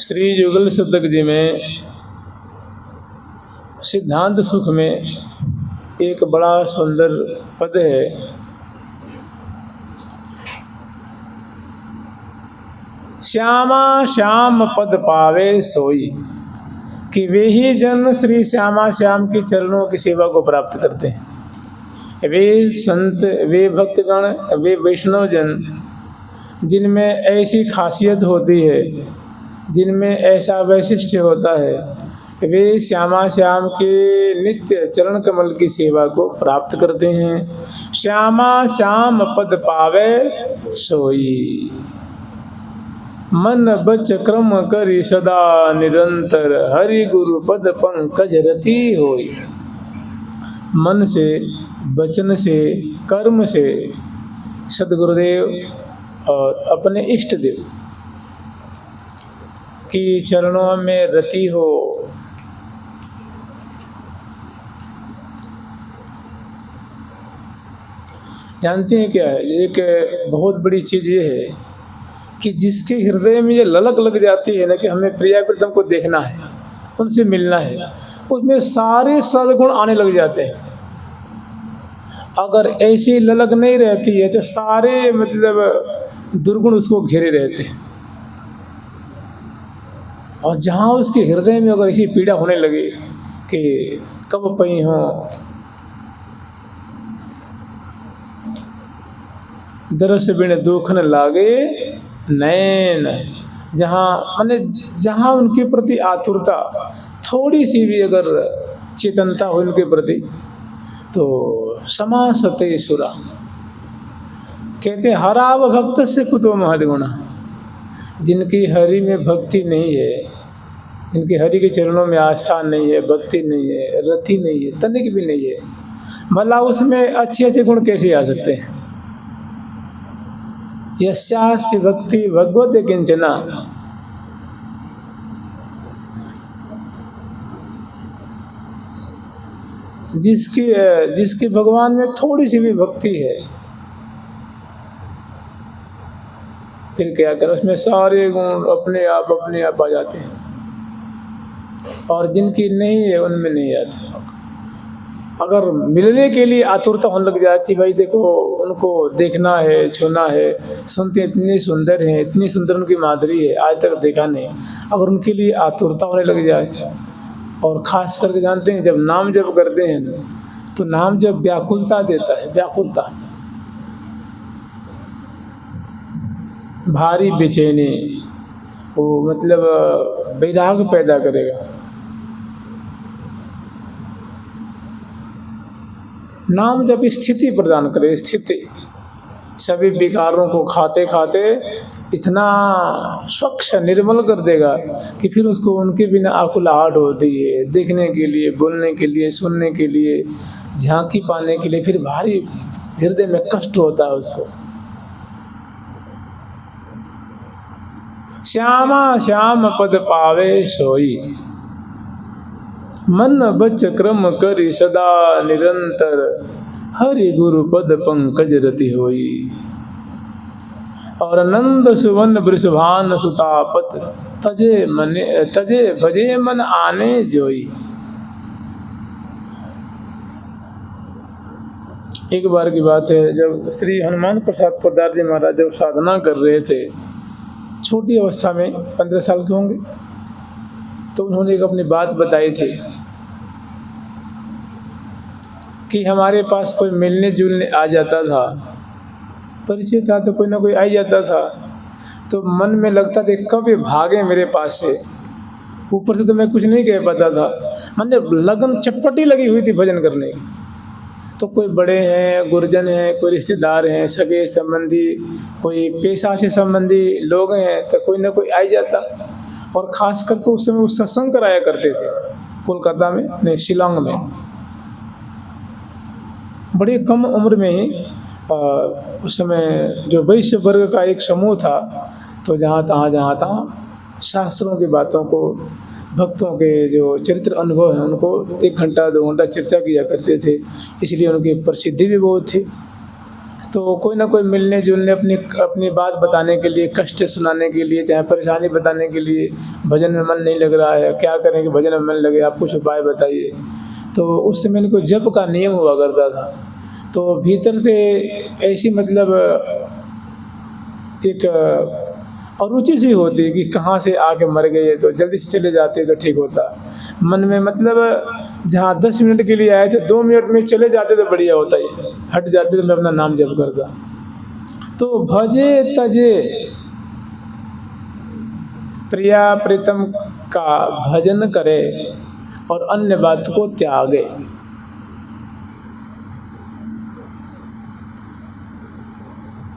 श्री युगल शुद्धक जी में सिद्धांत सुख में एक बड़ा सुंदर पद है, श्यामा श्याम पद पावे सोई, कि वे ही जन श्री श्यामा श्याम के चरणों की सेवा को प्राप्त करते हैं। वे संत, वे भक्तगण, वे वैष्णव जन जिनमें ऐसी खासियत होती है, जिनमें ऐसा वैशिष्ट्य होता है, वे श्यामा श्याम के नित्य चरण कमल की सेवा को प्राप्त करते हैं। श्यामा श्याम पद पावे सोई, मन बच क्रम करी सदा निरंतर, हरि गुरु पद पंकज रति होई। मन से, वचन से, कर्म से सदगुरुदेव और अपने इष्ट देव की चरणों में रति हो। जानते हैं क्या है, एक बहुत बड़ी चीज़ ये है कि जिसके हृदय में ये ललक लग जाती है ना कि हमें प्रिया प्रीतम को देखना है, उनसे मिलना है, उसमें सारे सद्गुण आने लग जाते हैं। अगर ऐसी ललक नहीं रहती है तो सारे मतलब दुर्गुण उसको घेरे रहते हैं। और जहाँ उसके हृदय में अगर ऐसी पीड़ा होने लगे कि कब पई हो, दरस बिन दुख न लागे नैन, जहाँ उनके प्रति आतुरता, थोड़ी सी भी अगर चेतनता हो उनके प्रति, तो समासते सुरा। कहते हराव भक्त से कुतो महद्गुणा। जिनकी हरि में भक्ति नहीं है, जिनकी हरि के चरणों में आस्था नहीं है, भक्ति नहीं है, रति नहीं है, तनिक भी नहीं है, भला उसमें अच्छे अच्छे गुण कैसे आ सकते हैं। यस्यास्ति भक्ति भगवते किंचना, जिसकी भगवान में थोड़ी सी भी भक्ति है, फिर क्या करें, उसमें सारे गुण अपने आप आ जाते हैं। और जिनकी नहीं है उनमें नहीं आते। अगर मिलने के लिए आतुरता होने लग जाती, भाई देखो उनको देखना है, छूना है, सुनते इतनी सुंदर हैं, इतनी सुंदर उनकी माधुरी है, आज तक देखा नहीं, अगर उनके लिए आतुरता होने लग जाए, और ख़ास करके जानते हैं जब नाम जप करते हैं तो नाम जब व्याकुलता देता है, व्याकुलता, भारी बेचैनी, वो मतलब वैराग पैदा करेगा। नाम जब स्थिति प्रदान करे, स्थिति, सभी विकारों को खाते खाते इतना स्वच्छ निर्मल कर देगा कि फिर उसको उनके बिना आकुलाहट होती है, देखने के लिए, बोलने के लिए, सुनने के लिए, झांकी पाने के लिए, फिर भारी हृदय में कष्ट होता है उसको। श्यामा श्याम पद पावे सोई, मन बच क्रम करी सदा निरंतर, हरि गुरु पद पंकज रति होई। और नंद सुवन वृषभान सुतापत, तजे भजे मन आने जोई। एक बार की बात है, जब श्री हनुमान प्रसाद पोद्दार जी महाराज जब साधना कर रहे थे, छोटी अवस्था में 15 साल के होंगे, तो उन्होंने एक अपनी बात बताई थी कि हमारे पास कोई मिलने जुलने आ जाता था, परिचय था तो कोई ना कोई आ जाता था, तो मन में लगता था कब ये भागे मेरे पास से। ऊपर से तो मैं कुछ नहीं कह पाता था, मैंने लगन चटपटी लगी हुई थी भजन करने की। तो कोई बड़े हैं, गुरुजन हैं, कोई रिश्तेदार हैं, सगे संबंधी, कोई पेशा से संबंधी लोग हैं, तो कोई ना कोई आ जाता। और ख़ास करके उस समय वो सत्संग कराया करते थे कोलकाता में, नहीं शिलांग में, बड़ी कम उम्र में ही। उस समय जो वैश्य वर्ग का एक समूह था, तो जहाँ तहाँ शास्त्रों की बातों को, भक्तों के जो चरित्र अनुभव हैं उनको 1 घंटा 2 घंटा चर्चा किया करते थे, इसलिए उनकी प्रसिद्धि भी बहुत थी। तो कोई ना कोई मिलने जुलने अपनी अपनी बात बताने के लिए, कष्ट सुनाने के लिए, चाहे परेशानी बताने के लिए, भजन में मन नहीं लग रहा है, क्या करें कि भजन में मन लगे, आप कुछ उपाय बताइए। तो उस समय इनको जप का नियम हुआ करता था। तो भीतर से ऐसी मतलब एक अरुचि सी होती कि कहाँ से आके मर गए, तो जल्दी से चले जाते तो ठीक होता। मन में मतलब जहाँ 10 मिनट के लिए आए थे 2 मिनट में चले जाते तो बढ़िया होता है, हट जाते तो मैं अपना नाम जप करता। तो भजे तजे प्रिया प्रीतम का भजन करे और अन्य बात को त्यागे।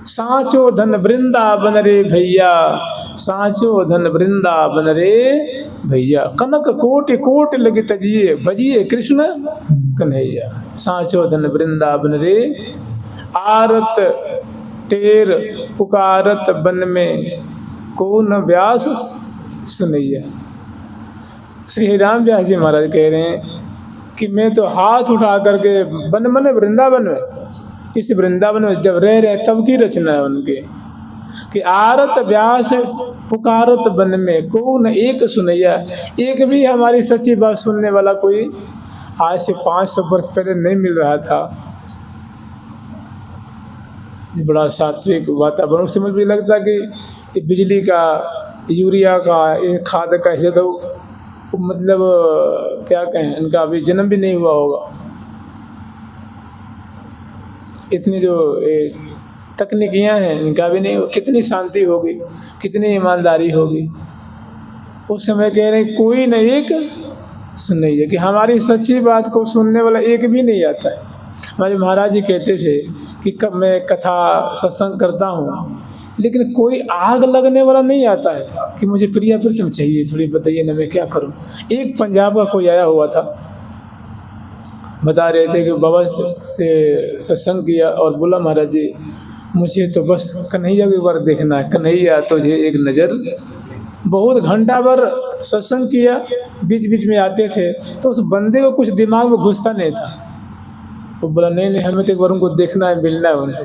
साचो धन वृंदावन रे भैया, साचो धन वृंदावन रे भैया, कनक कोटि कोटि लगे तजिए, बजिए कृष्ण कन्हैया। साचो धन वृंदावन रे, आरत तेर पुकारत बन में, को न व्यास सुनैया। श्री राम व्यास जी महाराज कह रहे हैं कि मैं तो हाथ उठा करके बन मन वृंदावन में, इस वृंदावन में जब रह रहे तब की रचना है उनके, कि आरत व्यास पुकारत बन में, को न एक सुनैया। एक भी हमारी सच्ची बात सुनने वाला कोई आज से 500 वर्ष पहले नहीं मिल रहा था। बड़ा सात्विक वातावरण। उस समय मुझे लगता कि बिजली का, यूरिया का, ये खाद का ऐसे तो मतलब क्या कहें, इनका अभी जन्म भी नहीं हुआ होगा। इतनी जो तकनीकियाँ हैं इनका भी नहीं, कितनी शांति होगी, कितनी ईमानदारी होगी। उस समय कह रहे कोई नहीं एक सुनैया, कि हमारी सच्ची बात को सुनने वाला एक भी नहीं आता है। हमारे महाराज जी कहते थे कि कब मैं कथा सत्संग करता हूँ लेकिन कोई आग लगने वाला नहीं आता है कि मुझे प्रिया प्रीतम चाहिए, थोड़ी बताइए ना मैं क्या करूँ। एक पंजाब का कोई आया हुआ था, बता रहे थे कि बाबा से सत्संग किया और बोला महाराज जी मुझे तो बस कन्हैया को एक बार देखना है, कन्हैया तुझे एक नज़र। बहुत घंटा भर सत्संग किया, बीच बीच में आते थे तो उस बंदे को कुछ दिमाग में घुसता नहीं था। वो बोला नहीं हमें तो एक बार उनको देखना है, मिलना है उनसे।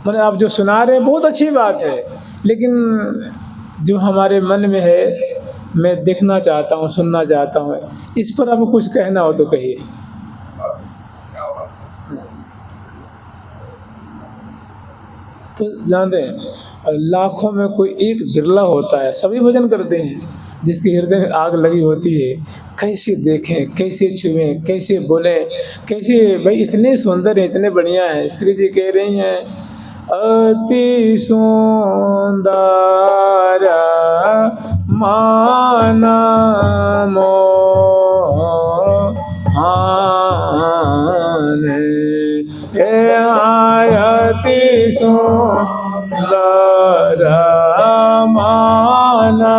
मैंने आप जो सुना रहे हैं बहुत अच्छी बात है, लेकिन जो हमारे मन में है मैं देखना चाहता हूँ, सुनना चाहता हूँ। इस पर आपको कुछ कहना हो तो कहिए। तो जान रहे हैं लाखों में कोई एक बिरला होता है, सभी भजन करते हैं, जिसके हृदय में आग लगी होती है। कैसे देखें, कैसे छुएं, कैसे बोलें, कैसे भाई इतने सुंदर हैं, इतने बढ़िया हैं। श्री जी कह रही हैं अति सुंदर माना अति सुंदर माना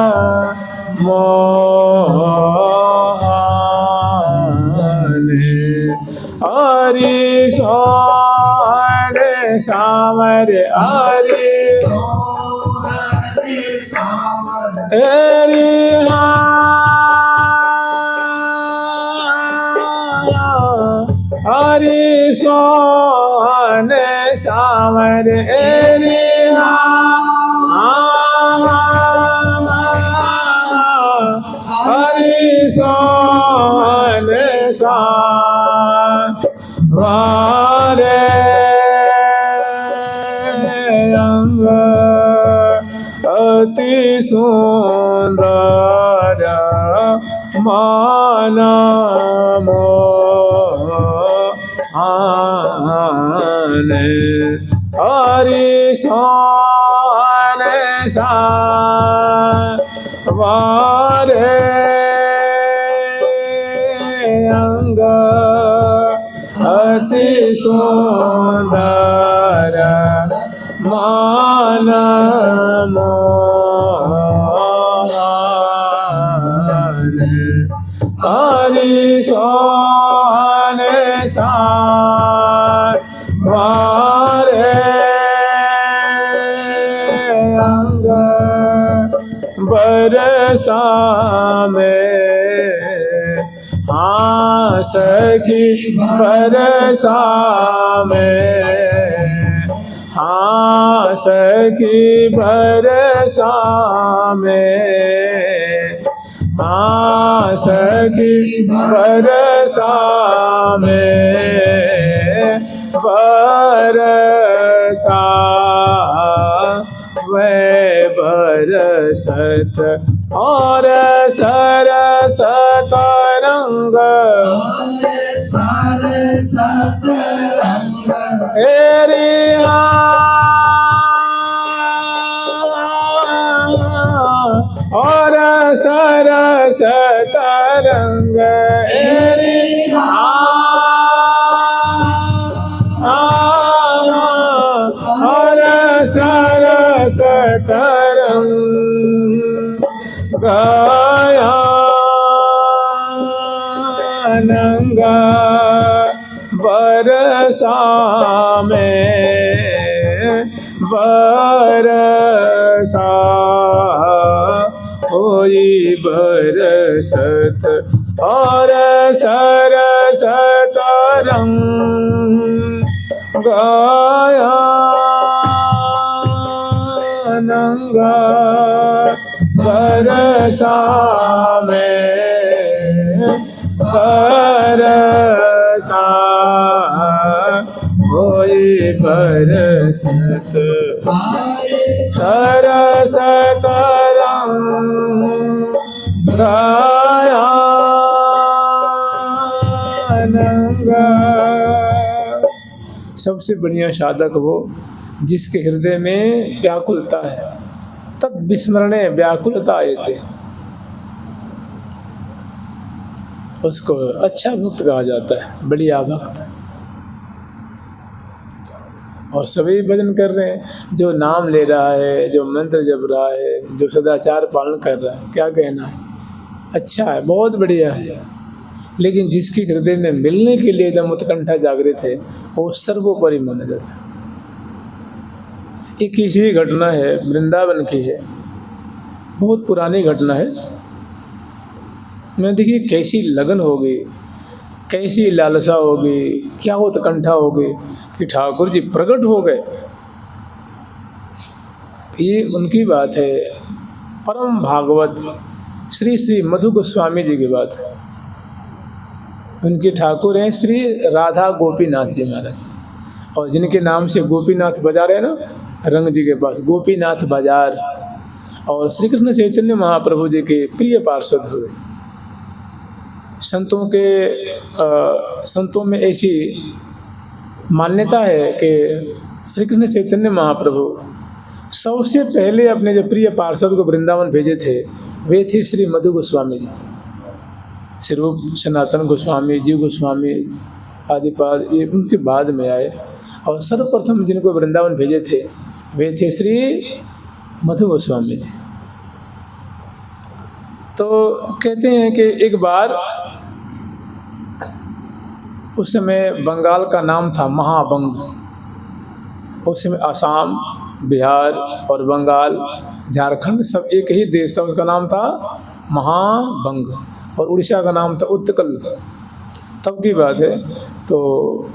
हरि सोहन सामर हरि हरि सोहन सामर हरि सोहन सामर अंग अति सुंदर माना हरि सोहन सामर अंग अति सुंदर माना हरि सोहन सामर अंग बरसा में हाँ सखी बरसा में, हाँ सखी बरसा में, हाँ सखी बरसा में, बरसा वे बरसत और सरस तरंग, तेरी और सरस तरंग, तेरी और सरस तरंग, गया नंगा बरसा में, बरसा होई बरसत और सरस तरंग, गया नंगा बरसा में, बरसा होई बरसत सरस तरंग, गया नंगा। सबसे बढ़िया साधक वो जिसके हृदय में व्याकुलता है, तद विस्मरणे व्याकुलता आयते, उसको अच्छा भक्त कहा जाता है, बढ़िया भक्त। और सभी भजन कर रहे हैं, जो नाम ले रहा है, जो मंत्र जप रहा है, जो सदाचार पालन कर रहा है, क्या कहना है, अच्छा है, बहुत बढ़िया है। लेकिन जिसकी हृदय में मिलने के लिए एकदम उत्कंठा जागृत है, वो सर्वोपरि माना जाता है। एक ऐसी घटना है, वृंदावन की है, बहुत पुरानी घटना है। मैं देखिए कैसी लगन होगी, कैसी लालसा होगी, क्या उत्कंठा होगी कि ठाकुर जी प्रकट हो गए। ये उनकी बात है, परम भागवत श्री श्री मधु गोस्वामी जी की बात है। उनके ठाकुर हैं श्री राधा गोपीनाथ जी महाराज, और जिनके नाम से गोपीनाथ बाजार है ना, रंग जी के पास गोपीनाथ बाजार, और श्री कृष्ण चैतन्य महाप्रभु जी के प्रिय पार्षद हुए। संतों में ऐसी मान्यता है कि श्री कृष्ण चैतन्य महाप्रभु सबसे पहले अपने जो प्रिय पार्षद को वृंदावन भेजे थे, वे थे श्री मधु गोस्वामी जी। श्री रूप सनातन गोस्वामी, जीव गोस्वामी आदिपाद ये उनके बाद में आए, और सर्वप्रथम जिनको वृंदावन भेजे थे वे थे श्री मधु गोस्वामी जी। तो कहते हैं कि एक बार उस समय बंगाल का नाम था महाबंग। उस समय आसाम, बिहार और बंगाल, झारखंड सब एक ही देश था, उसका नाम था महाबंग, और उड़ीसा का नाम था उत्कल। तब की बात है। तो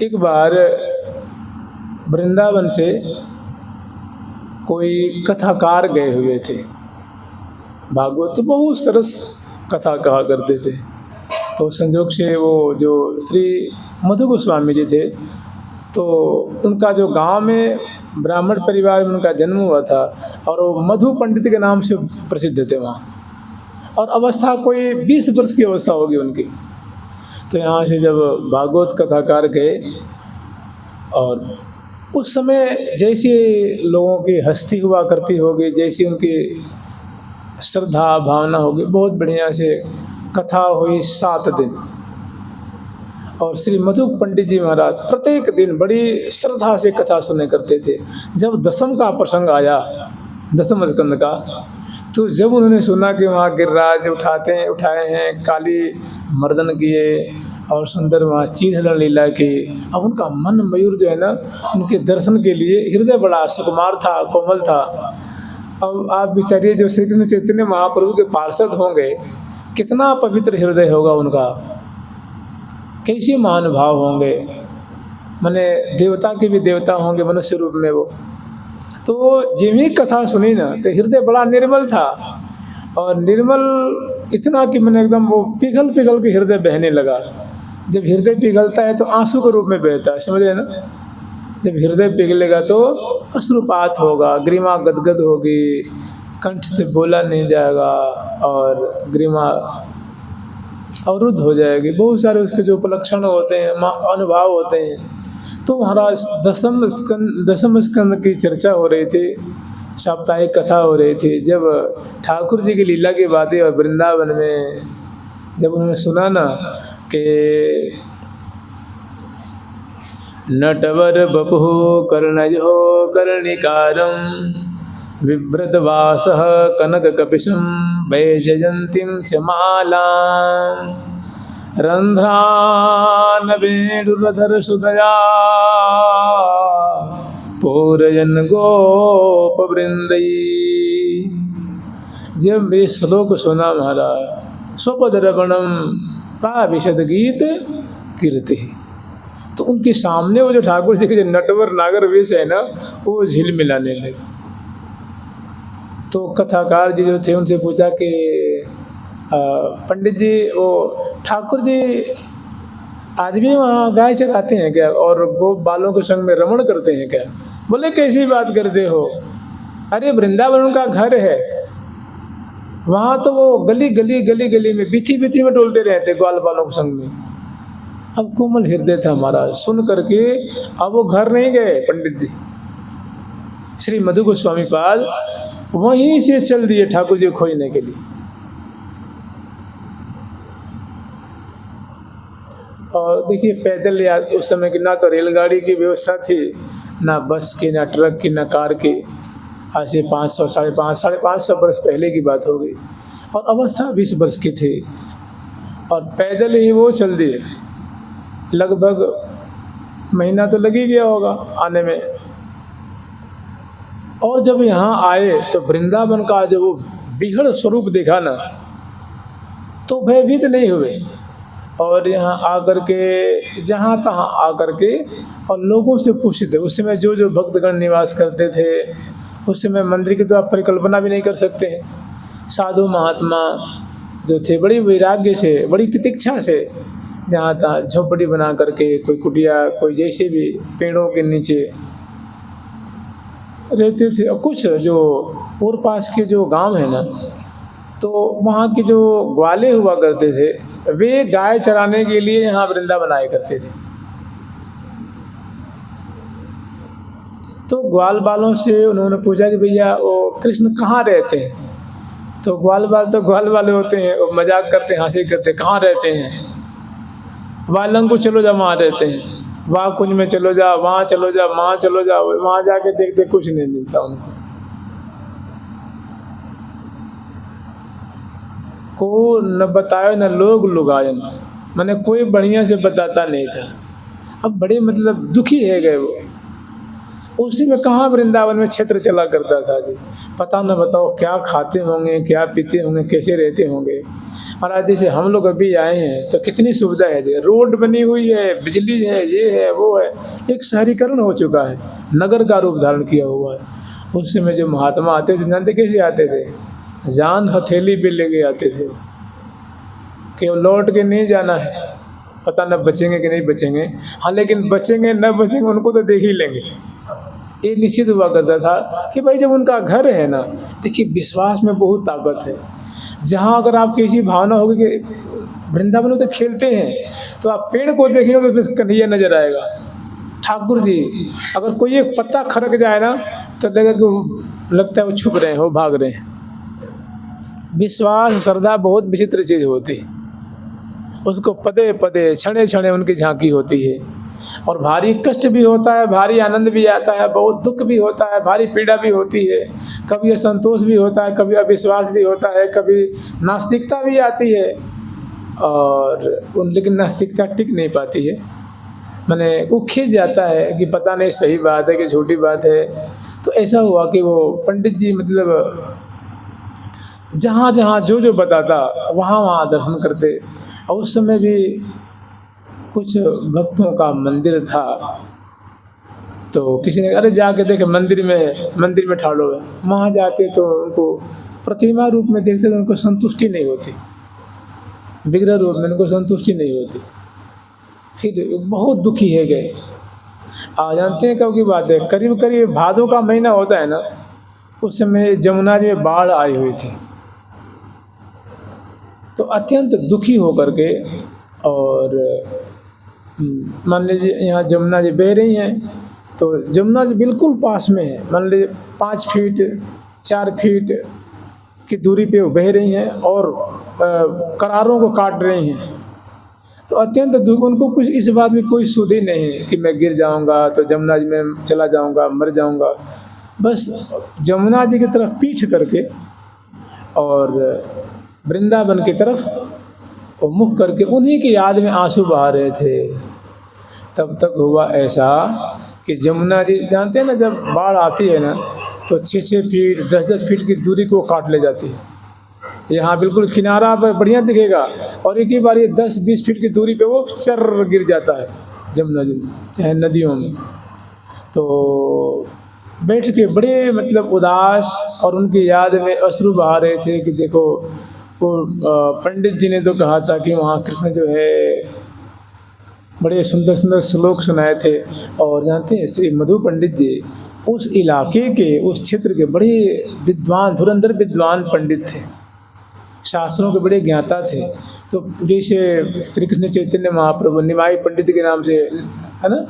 एक बार वृंदावन से कोई कथाकार गए हुए थे, भागवत के बहुत सरस कथा कहा करते थे। तो संयोग से वो जो श्री मधु गोस्वामी जी थे, तो उनका जो गांव में ब्राह्मण परिवार में उनका जन्म हुआ था, और वो मधु पंडित के नाम से प्रसिद्ध थे वहाँ। और अवस्था कोई 20 वर्ष की अवस्था होगी उनकी। तो यहाँ से जब भागवत कथाकार गए, और उस समय जैसे लोगों की हस्ती हुआ करती होगी, जैसी उनकी श्रद्धा भावना होगी, बहुत बढ़िया से कथा हुई 7 दिन। और श्री मधु पंडित जी महाराज प्रत्येक दिन बड़ी श्रद्धा से कथा सुने करते थे। जब दसम का प्रसंग आया, दसम स्कंद का, तो जब उन्होंने सुना कि वहाँ गिरिराज उठाए हैं, काली मर्दन किए और सुंदर वहाँ चीढ़ लीला की, अब उनका मन मयूर जो है ना, उनके दर्शन के लिए हृदय बड़ा सुकुमार था, कोमल था। अब आप विचारिए जो श्री कृष्ण चैतन्य महाप्रभु के पार्षद होंगे, कितना पवित्र हृदय होगा उनका, कैसे महानुभाव होंगे, माने देवता के भी देवता होंगे मनुष्य रूप में वो। तो जिन्हीं कथा सुनी ना तो हृदय बड़ा निर्मल था, और निर्मल इतना कि मैंने एकदम वो पिघल पिघल के हृदय बहने लगा। जब हृदय पिघलता है तो आंसू के रूप में बहता है, समझे ना। जब हृदय पिघलेगा तो अश्रुपात होगा, ग्रीमा गदगद होगी, कंठ से बोला नहीं जाएगा और ग्रीमा अवरुद्ध हो जाएगी। बहुत सारे उसके जो उपलक्षण होते हैं, अनुभाव होते हैं। तो महाराज दसम स्कंद की चर्चा हो रही थी, साप्ताहिक कथा हो रही थी। जब ठाकुर जी की लीला की बातें और वृंदावन में जब उन्होंने सुना ना कि नटवर बपुः कर्णयो कर्णिकारं बिभ्रतवासः कनककपिशं वैजयन्तीं च मालां रन्ध्रान् वेणुरधरसुदया पूरयन् गोपवृन्दै। जब ये श्लोक सुना महाराज, स्वपदरवणम प्राविशद गीत कीर्ति, तो उनके सामने वो जो ठाकुर जी के जो नटवर नागर वेश है ना, वो झिलमिलाने लगे। तो कथाकार जी जो थे उनसे पूछा कि पंडित जी, वो ठाकुर जी आज भी वहाँ गाय चराते हैं क्या, और गोप बालों के संग में रमण करते हैं क्या? बोले कैसी बात करते हो, अरे वृंदावन उनका घर है, वहाँ तो वो गली गली में बीथी में डोलते रहते ग्वाल बालों के संग में। अब कोमल हृदय था हमारा, सुन करके अब वो घर नहीं गए पंडित जी। श्री मधु गोस्वामी पाद वहीं से चल दिए ठाकुर जी को खोजने के लिए। और देखिए पैदल या उस समय की ना तो रेलगाड़ी की व्यवस्था थी, ना बस की, ना ट्रक की, ना कार की। आज से 500 साढ़े पाँच सौ वर्ष पहले की बात हो गई, और अवस्था 20 वर्ष की थी, और पैदल ही वो चल दिए। लगभग महीना तो लग ही गया होगा आने में। और जब यहाँ आए तो वृंदावन का जो वो बिगड़ स्वरूप देखा ना, तो भयभीत नहीं हुए, और यहाँ आकर के जहाँ तहाँ आकर के और लोगों से पूछते थे। उस समय जो भक्तगण निवास करते थे, उस समय मंदिर की तो आप परिकल्पना भी नहीं कर सकते हैं। साधु महात्मा जो थे बड़ी वैराग्य से, बड़ी तितिक्षा से जहाँ तहाँ झोपड़ी बना करके, कोई कुटिया, कोई जैसे भी पेड़ों के नीचे रहते थे। और कुछ जो और पास के जो गांव है ना, तो वहाँ के जो ग्वाले हुआ करते थे, वे गाय चराने के लिए यहाँ वृंदावन आया करते थे। तो ग्वाल बालों से उन्होंने पूछा कि भैया वो कृष्ण कहाँ रहते हैं? तो ग्वाल वाले होते हैं, वो मजाक करते, हंसी करते, कहाँ रहते हैं? वालंग को चलो जा, वहाँ रहते हैं, वहाँ कुंज में चलो जा, वहाँ चलो जा, वहाँ चलो जा। वहाँ जाके देखते कुछ नहीं मिलता उनको, को न बताए न लोग लुगायन, मैंने कोई बढ़िया से बताता नहीं था। अब बड़े मतलब दुखी है गए वो। उसी में कहाँ वृंदावन में क्षेत्र चला करता था जी, पता न बताओ क्या खाते होंगे, क्या पीते होंगे, कैसे रहते होंगे। और आज जैसे हम लोग अभी आए हैं तो कितनी सुविधा है जी, रोड बनी हुई है, बिजली है, ये है वो है, एक शहरीकरण हो चुका है, नगर का रूप धारण किया हुआ है। उस समय जो महात्मा आते थे, जानते कैसे आते थे? जान हथेली पे लेके आते थे, कि वो लौट के नहीं जाना है, पता न बचेंगे कि नहीं बचेंगे। हाँ, लेकिन बचेंगे न बचेंगे उनको तो देख ही लेंगे। ये निश्चित हुआ करता था कि भाई जब उनका घर है ना, देखिए विश्वास में बहुत ताकत है। जहाँ अगर आपकी ऐसी भावना होगी कि वृंदावन में तो खेलते हैं, तो आप पेड़ को देखेंगे तो उसमें कन्हैया नजर आएगा, ठाकुर जी। अगर कोई एक पत्ता खरक जाए ना, तो लगेगा कि लगता है वो छुप रहे हैं, वो भाग रहे हैं। विश्वास, श्रद्धा बहुत विचित्र चीज होती है, उसको पदे पदे क्षणे क्षणे उनकी झांकी होती है। और भारी कष्ट भी होता है, भारी आनंद भी आता है, बहुत दुख भी होता है, भारी पीड़ा भी होती है, कभी असंतोष भी होता है, कभी अविश्वास भी होता है, कभी नास्तिकता भी आती है। और लेकिन नास्तिकता टिक नहीं पाती है, मैंने वो खिंच जाता है कि पता नहीं सही बात है कि झूठी बात है। तो ऐसा हुआ कि वो पंडित जी मतलब जहाँ जहाँ जो जो बताता वहाँ वहाँ दर्शन करते। और उस समय भी कुछ भक्तों का मंदिर था, तो किसी ने अरे जाके देखे मंदिर में ठाड़ो है। वहाँ जाते तो उनको प्रतिमा रूप में देखते तो उनको संतुष्टि नहीं होती, विग्रह रूप में उनको संतुष्टि नहीं होती। फिर बहुत दुखी है गए। आ जानते हैं कब की बात है, करीब करीब भादों का महीना होता है ना, उस समय जमुना जी में बाढ़ आई हुई थी। तो अत्यंत दुखी होकर के, और मान लीजिए यहाँ जमुना जी बह रही हैं, तो जमुना जी बिल्कुल पास में है, मान लीजिए 5 फीट 4 फीट की दूरी पे वो बह रही हैं और करारों को काट रही हैं। तो अत्यंत दुख, उनको कुछ इस बात की कोई सुध ही नहीं है कि मैं गिर जाऊंगा तो जमुना जी में चला जाऊंगा, मर जाऊंगा। बस जमुना जी की तरफ पीठ करके और वृंदावन की तरफ और मुख करके उन्हीं की याद में आंसू बहा रहे थे। तब तक हुआ ऐसा कि जमुना जी जानते हैं ना, जब बाढ़ आती है ना तो 6-6 फीट 10-10 फीट की दूरी को काट ले जाती है। यहाँ बिल्कुल किनारा पर बढ़िया दिखेगा और एक ही बार ये 10-20 फीट की दूरी पे वो चर गिर जाता है जमुना जी में, चाहे नदियों में। तो बैठ के बड़े मतलब उदास और उनकी याद में अश्रु बहा रहे थे कि देखो वो पंडित जी ने तो कहा था कि वहाँ कृष्ण जो है, बड़े सुंदर सुंदर श्लोक सुनाए थे। और जानते हैं श्री मधु पंडित जी उस इलाके के, उस क्षेत्र के बड़े विद्वान, धुरंधर विद्वान पंडित थे, शास्त्रों के बड़े ज्ञाता थे। तो जैसे श्री कृष्ण चैतन्य महाप्रभु निमाई पंडित के नाम से है ना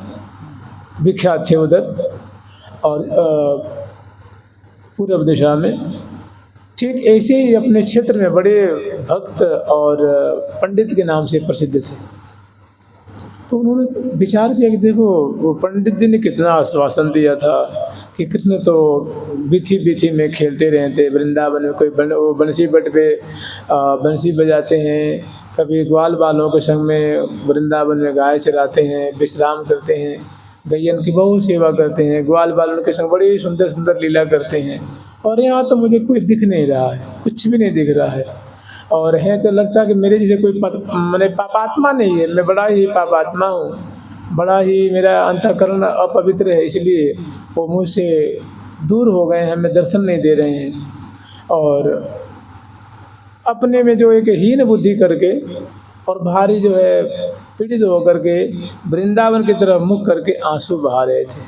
विख्यात थे उधर और पूर्व दिशा में, ठीक ऐसे ही अपने क्षेत्र में बड़े भक्त और पंडित के नाम से प्रसिद्ध थे। तो उन्होंने विचार किया कि देखो वो पंडित जी ने कितना आश्वासन दिया था कि कृष्ण तो बीथी बीथी में खेलते रहते वृंदावन में, कोई वो बंसी बट पे बंसी बजाते हैं, कभी ग्वाल बालों के संग में वृंदावन में गाय चराते हैं, विश्राम करते हैं, गैयन की बहुत सेवा करते हैं, ग्वाल बालों के संग बड़ी सुंदर सुंदर लीला करते हैं। और यहाँ तो मुझे कुछ दिख नहीं रहा है, कुछ भी नहीं दिख रहा है। और है तो लगता है कि मेरे जैसे कोई मैंने पापात्मा नहीं है, मैं बड़ा ही पापात्मा हूँ, बड़ा ही मेरा अंतःकरण अपवित्र है, इसलिए वो मुझसे दूर हो गए हैं, हमें दर्शन नहीं दे रहे हैं। और अपने में जो एक हीन बुद्धि करके और भारी जो है पीड़ित होकर के वृंदावन की तरफ मुख करके आंसू बहा रहे थे।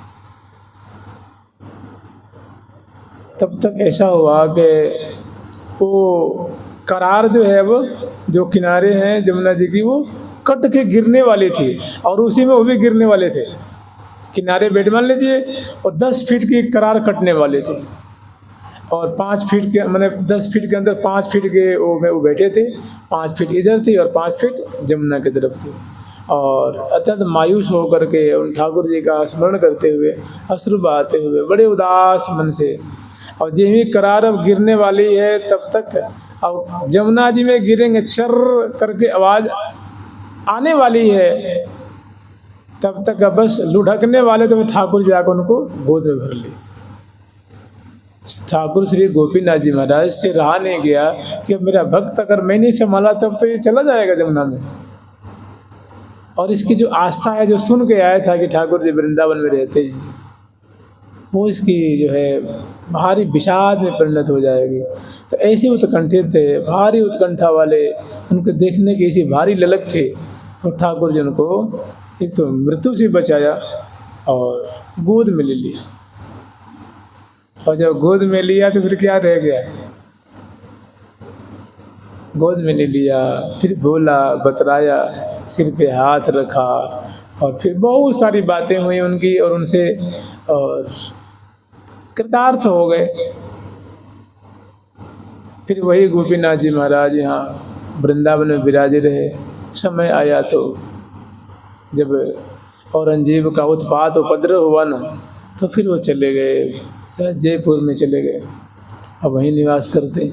तब तक ऐसा हुआ कि वो करार जो है वो जो किनारे हैं जमुना जी की वो कट के गिरने वाली थी और उसी में वो भी गिरने वाले थे। किनारे बेड मान लीजिए और 10 फीट की करार कटने वाले थे और 5 फीट के मैंने 10 फीट के अंदर 5 फीट के वो बैठे थे, 5 फीट इधर थी और 5 फीट जमुना की तरफ थी। और अत्यंत मायूस होकर के उन ठाकुर जी का स्मरण करते हुए अश्रु बहाते हुए बड़े उदास मन से, और जब करार अब गिरने वाली है तब तक अब जमुना जी में गिरेंगे चर करके आवाज आने वाली है, तब तक बस लुढ़कने वाले तो ठाकुर जी आकर उनको गोद में भर ली। ठाकुर श्री गोपीनाथ जी महाराज से रहा नहीं गया कि अब मेरा भक्त अगर मैं नहीं संभाला तब तो ये चला जाएगा जमुना में। और इसकी जो आस्था है, जो सुन के आया था कि ठाकुर जी वृंदावन में रहते हैं, वो इसकी जो है भारी विषाद में परिणत हो जाएगी। तो ऐसे उत्कंठित थे, भारी उत्कंठा वाले, उनको देखने की ऐसी भारी ललक थी। तो ठाकुर जी उनको एक तो मृत्यु से बचाया और गोद में ले लिया। और जब गोद में लिया तो फिर क्या रह गया, गोद में ले लिया, फिर बोला, बतराया, सिर पे हाथ रखा और फिर बहुत सारी बातें हुई उनकी और उनसे, और कृतार्थ हो गए। फिर वही गोपीनाथ जी महाराज यहाँ वृंदावन में विराजे रहे। समय आया तो जब औरंगजेब का उत्पात उपद्रव हुआ ना, तो फिर वो चले गए जयपुर में चले गए, अब वहीं निवास करते।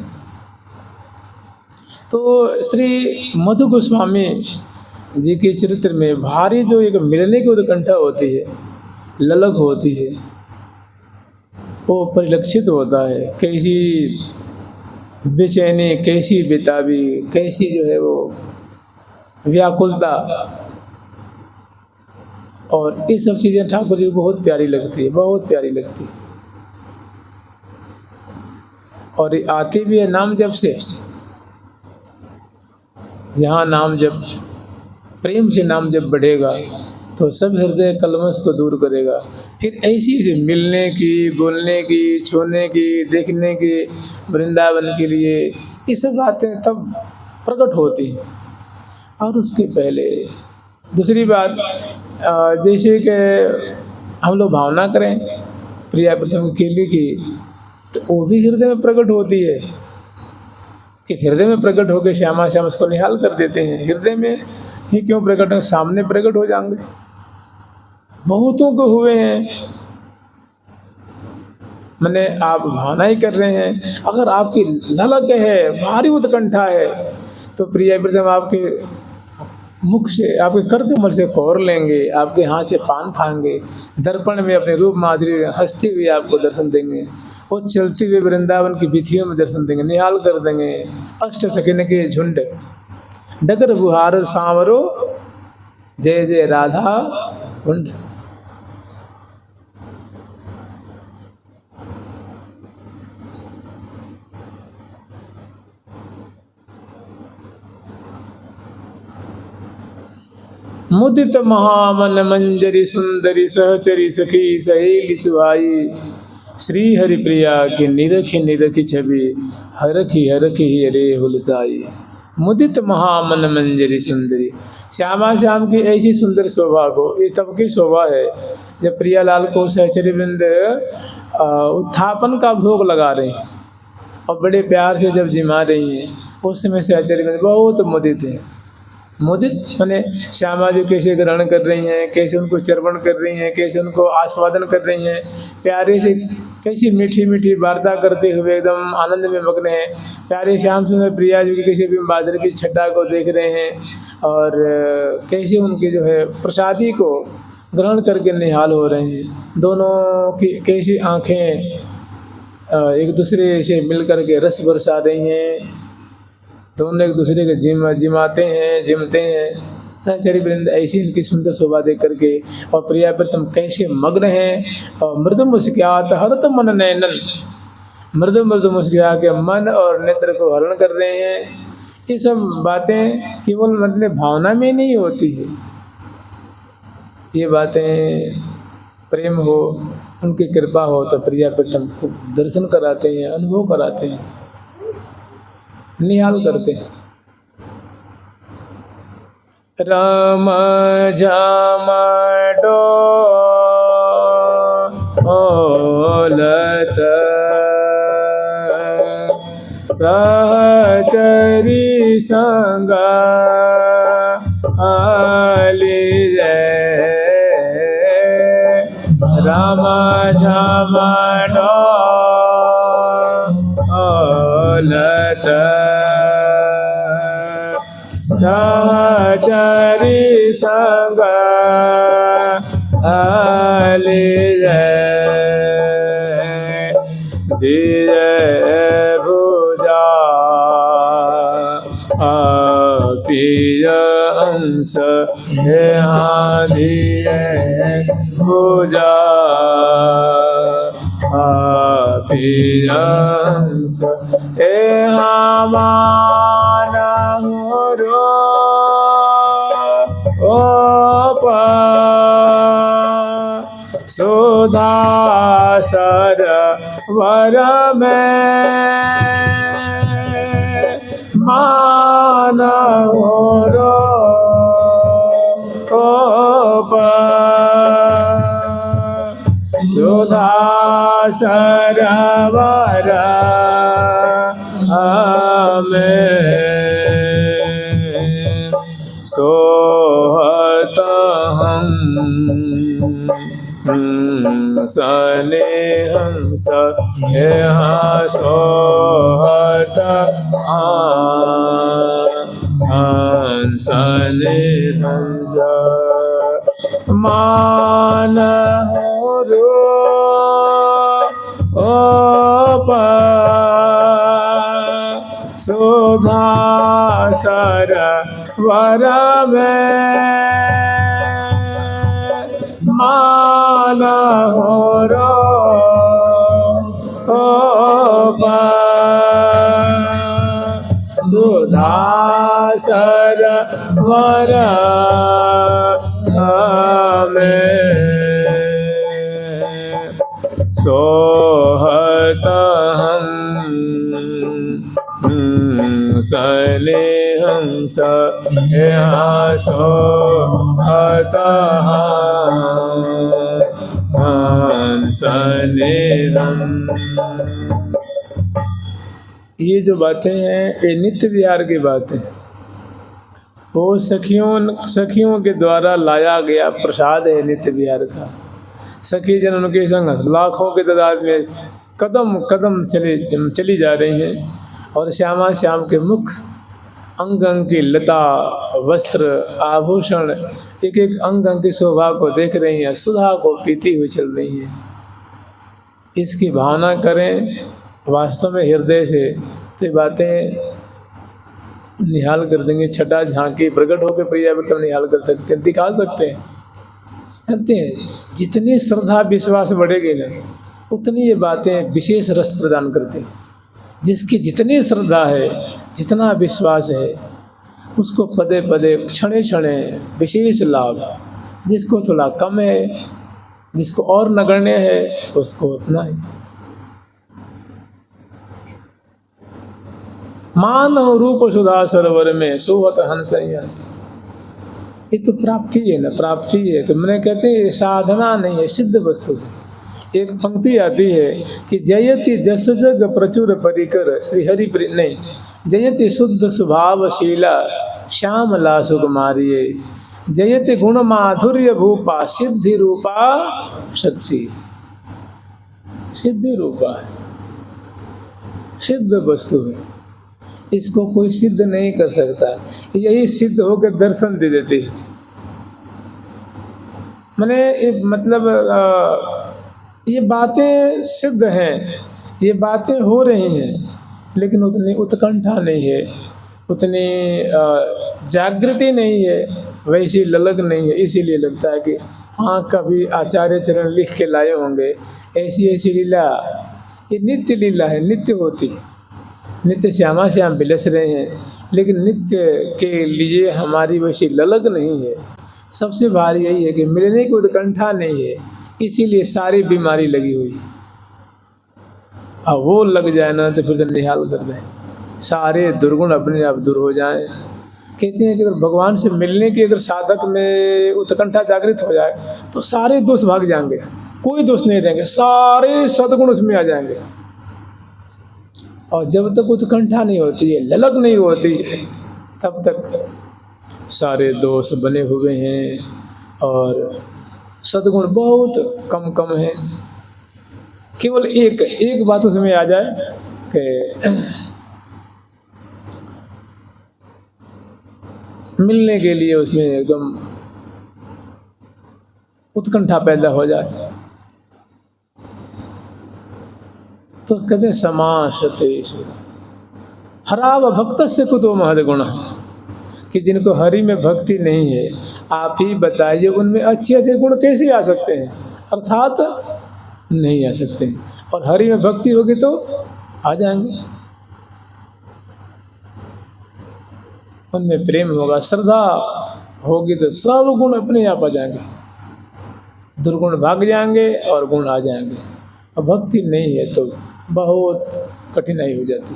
तो श्री मधु गोस्वामी जी के चरित्र में भारी जो एक मिलने की उत्कंठा होती है, ललक होती है, वो परिलक्षित होता है। कैसी बेचैनी, कैसी बेताबी, कैसी जो है वो व्याकुलता, और ये सब चीज़ें ठाकुर जी को बहुत प्यारी लगती है, बहुत प्यारी लगती है। और ये आती भी है नाम जप से। जहाँ नाम जप, प्रेम से नाम जप बढ़ेगा तो सब हृदय कलमश को दूर करेगा। फिर ऐसी मिलने की, बोलने की, छूने की, देखने की, वृंदावन के लिए ये सब बातें तब प्रकट होती हैं। और उसके पहले दूसरी बात, जैसे कि हम लोग भावना करें प्रिया प्रथम केली की, तो वो भी हृदय में प्रकट होती है कि हृदय में प्रकट होकर श्यामा श्याम उसको निहाल कर देते हैं। हृदय में ही क्यों प्रकट हो, सामने प्रकट हो जाएंगे। बहुतों को हुए हैं। मैंने आप भावना ही कर रहे हैं, अगर आपकी ललक है, भारी उत्कंठा है, तो प्रिय प्रथम आपके मुख से, आपके कर कमल से कौर लेंगे, आपके हाथ से पान खाएंगे, दर्पण में अपने रूप माधुरी हंसते हुए आपको दर्शन देंगे, वो चलते हुए वृंदावन की वीथियों में दर्शन देंगे, निहाल कर देंगे। अष्ट सखिन के झुंड डगर बुहार सांवरो, जय जय राधा कुंड। मुदित महामन मंजरी सुंदरी सहचरी सखी सहेली सुहाई, श्री हरि प्रिया की निरखी निरखी छवि, हरखी हरखी हरे हुलसाई। मुदित महामन मंजरी सुंदरी, श्यामा श्याम की ऐसी सुंदर शोभा को, ये तब की शोभा है जब प्रियालाल को सहचरी वृंद उत्थापन का भोग लगा रहे हैं और बड़े प्यार से जब जिमा रही हैं, उस समय सहचरी वृंद बहुत मुदित है। मुदित माने श्यामा जी कैसे ग्रहण कर रही हैं, कैसे उनको चर्वण कर रही हैं, कैसे उनको आस्वादन कर रही हैं, प्यारे से कैसी मीठी मीठी वार्ता करते हुए एकदम आनंद में मग्न हैं। प्यारे श्याम सुंदर प्रिया जी की कैसे भी बादल की छटा को देख रहे हैं और कैसे उनके जो है प्रसादी को ग्रहण करके निहाल हो रहे हैं। दोनों की कैसी आँखें एक दूसरे से मिल करके रस बरसा रही हैं, दोनों एक दूसरे के जिमाते हैं, जिमते हैं। सहचरी वृंद ऐसी इनकी सुंदर शोभा देख करके और प्रिया प्रथम कैसे मग्न हैं और मृदु मुस्कुरात हरत मन नैनन, मृदु मृदु मुस्कुरा के मन और नेत्र को हरण कर रहे हैं। ये सब बातें केवल मतलब भावना में नहीं होती है, ये बातें प्रेम हो, उनकी कृपा हो तो प्रिया प्रथम को दर्शन कराते हैं, अनुभव कराते हैं, निहाल करते हैं। राम जाम डोलत सहचरी संग आली जय, राम जाम डोलत सहचरी संग आली जय, दिए भुजा प्रिय अंश यहाँ दिए भुजा प्रिय अंश यहाँ माना रो सुधा सरवर में माना रो सुधा सरवर में सोहत हम सने हंस यहाँ सोहत सने हंस मान हो सुधा सरवर में मान हो सुधा सरवर में सोहत सले हंस सोहत सले हम। ये जो बातें हैं ये नित्य विहार की बातें, वो सखियों के द्वारा लाया गया प्रसाद है नित्य विहार का। सखी जन उनके संग लाखों के तादाद में कदम कदम चली जा रही हैं और श्यामा श्याम के मुख अंग अंग की लता वस्त्र आभूषण एक एक अंग अंग की शोभा को देख रही हैं, सुधा को पीती हुई चल रही हैं। इसकी भावना करें वास्तव में हृदय से तो बातें निहाल कर देंगे। छटा झांकी प्रकट होकर पर्यावरण निहाल कर सकते हैं, दिखा सकते हैं। कहते हैं जितनी श्रद्धा विश्वास बढ़ेगी ना उतनी ये बातें विशेष रस प्रदान करती हैं। जिसकी जितनी श्रद्धा है जितना विश्वास है उसको पदे पदे क्षणे क्षणे विशेष लाभ, जिसको थोड़ा कम है जिसको और नगण्य है उसको उतना ही। मानव रूप सुधा सरोवर में सोहत हंस हंस, ये तो प्राप्ति है ना, प्राप्ति है। तो मैंने कहते हैं साधना नहीं है, सिद्ध वस्तु है। एक पंक्ति आती है कि जयति जस जग प्रचुर परिकर श्री हरि नहीं, जयति शुद्ध स्वभावशीला श्यामला सुकुमारिये, जयति गुण माधुर्य भूपा सिद्धि रूपा शक्ति। सिद्धि रूपा है, सिद्ध वस्तु है, इसको कोई सिद्ध नहीं कर सकता। यही सिद्ध होकर दर्शन दे देती है। मैंने मतलब ये बातें सिद्ध हैं, ये बातें हो रही हैं, लेकिन उतनी उत्कंठा नहीं है, उतनी जागृति नहीं है, वैसी ललक नहीं है। इसीलिए लगता है कि हाँ कभी आचार्य चरण लिख के लाए होंगे ऐसी ऐसी लीला। ये नित्य लीला है, नित्य होती है। नित्य श्यामा श्याम बिलस रहे हैं, लेकिन नित्य के लिए हमारी वैसी ललक नहीं है। सबसे भारी यही है कि मिलने की उत्कंठा नहीं है, इसीलिए सारी बीमारी लगी हुई। अब वो लग जाए ना तो फिर तो निहाल कर दें, सारे दुर्गुण अपने आप दूर हो जाएं। कहते हैं कि अगर भगवान से मिलने की अगर साधक में उत्कंठा जागृत हो जाए तो सारे दोष भाग जाएंगे, कोई दोष नहीं रहेंगे, सारे सद्गुण उसमें आ जाएंगे। और जब तक उत्कंठा नहीं होती है, ललक नहीं होती है, तब तक सारे दोष बने हुए हैं और सद्गुण बहुत कम कम है। केवल एक बात उसमें आ जाए कि मिलने के लिए उसमें एकदम उत्कंठा पैदा हो जाए तो कहते हैं समासते हराव भक्त से कुतो महद गुण, कि जिनको हरि में भक्ति नहीं है आप ही बताइए उनमें अच्छे अच्छे गुण कैसे आ सकते हैं, अर्थात नहीं आ सकते। और हरि में भक्ति होगी तो आ जाएंगे, उनमें प्रेम होगा, श्रद्धा होगी तो सब गुण अपने आप आ जाएंगे, दुर्गुण भाग जाएंगे और गुण आ जाएंगे। और भक्ति नहीं है तो बहुत कठिनाई हो जाती।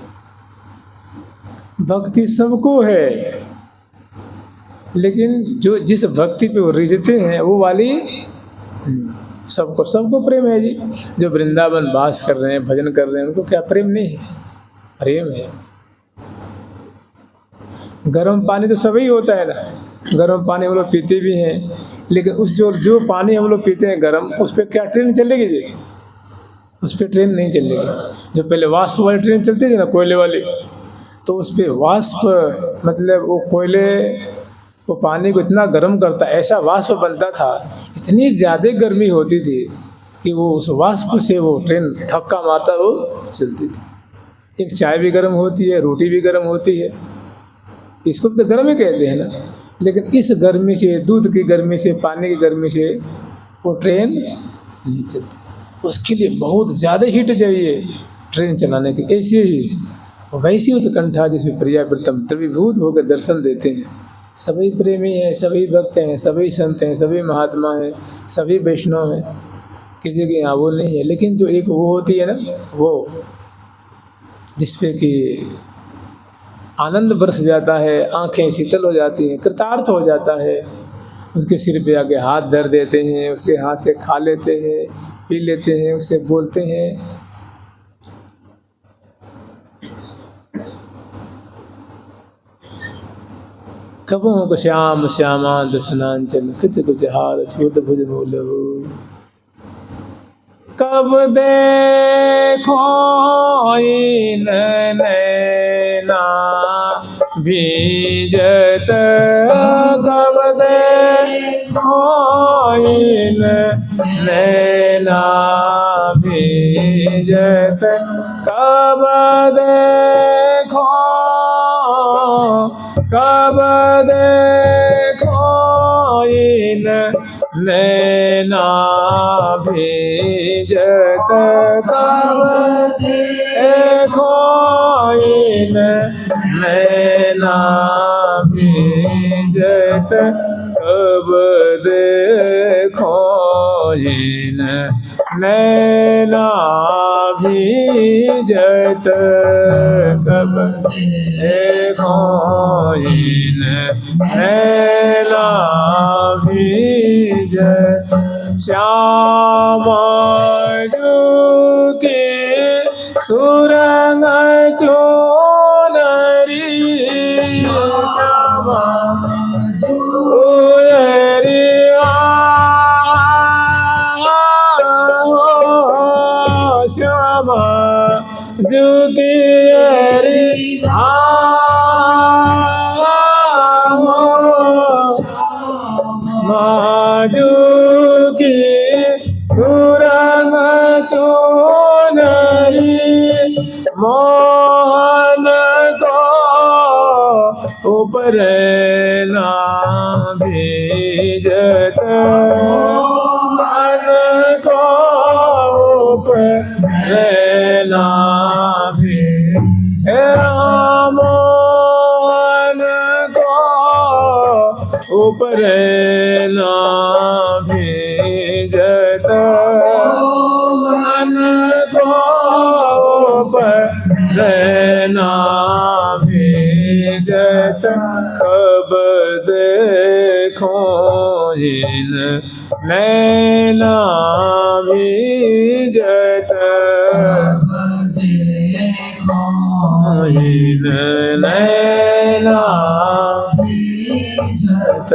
भक्ति सबको है, लेकिन जो जिस भक्ति पे वो रिझते हैं वो वाली सबको प्रेम है जी। जो वृंदावन वास कर रहे हैं, भजन कर रहे हैं, उनको क्या प्रेम नहीं है? प्रेम है। गर्म पानी तो सभी होता है ना, गर्म पानी हम लोग पीते भी हैं, लेकिन उस जो पानी हम लोग पीते हैं गर्म, उस पर क्या ट्रेन चलेगी जी? उस पर ट्रेन नहीं चलेगी। जो पहले वाष्प वाली ट्रेन चलती थी ना, कोयले वाली, तो उस पर वाष्प मतलब वो कोयले वो पानी को इतना गर्म करता, ऐसा वाष्प बनता था, इतनी ज़्यादा गर्मी होती थी कि वो उस वाष्प से वो ट्रेन धक्का मारता वो चलती थी। एक चाय भी गर्म होती है, रोटी भी गर्म होती है, इसको तो गर्म ही कहते हैं ना, लेकिन इस गर्मी से, दूध की गर्मी से, पानी की गर्मी से वो ट्रेन नहीं चलती। उसके लिए बहुत ज़्यादा हीट चाहिए ट्रेन चलाने की। ऐसे ही वैसी उत्कंठा जिसमें प्रियाप्रीतम त्रिभूत होकर दर्शन देते हैं। सभी प्रेमी हैं, सभी भक्त हैं, सभी संत हैं, सभी महात्मा हैं, सभी वैष्णव हैं, किसी के यहाँ वो नहीं है। लेकिन जो एक वो होती है ना, वो जिसपे कि आनंद बरस जाता है, आंखें शीतल हो जाती हैं, कृतार्थ हो जाता है, उसके सिर पे आके हाथ धर देते हैं, उसके हाथ से खा लेते हैं, पी लेते हैं, उससे बोलते हैं। कबों को श्याम श्यामा दशनांचल किच कुछ हार छूत भुज मूल हो। कब देखो इन नैना भीजत, कब देखो इन नैना भीजत, कब देखो, कब देखो इन नैना भीजत, कब देखो इन नैना भीजत, कब देखो इन नैना भीजत, कब देखो इन नैना भीजत। श्यामा के सुरंग चोनरी, श्यामा चोनरी श्यामा जुगियरी माजू की सुरंग चोनरी, मोहन को ऊपर ना भेजत, मोहन को ऊपर ना भेजत, मोहन को ऊपर ना भेजत, मोहन को ऊपर ना भेजत, कब देखो इन नैना भीजत, इन नैना भीजत,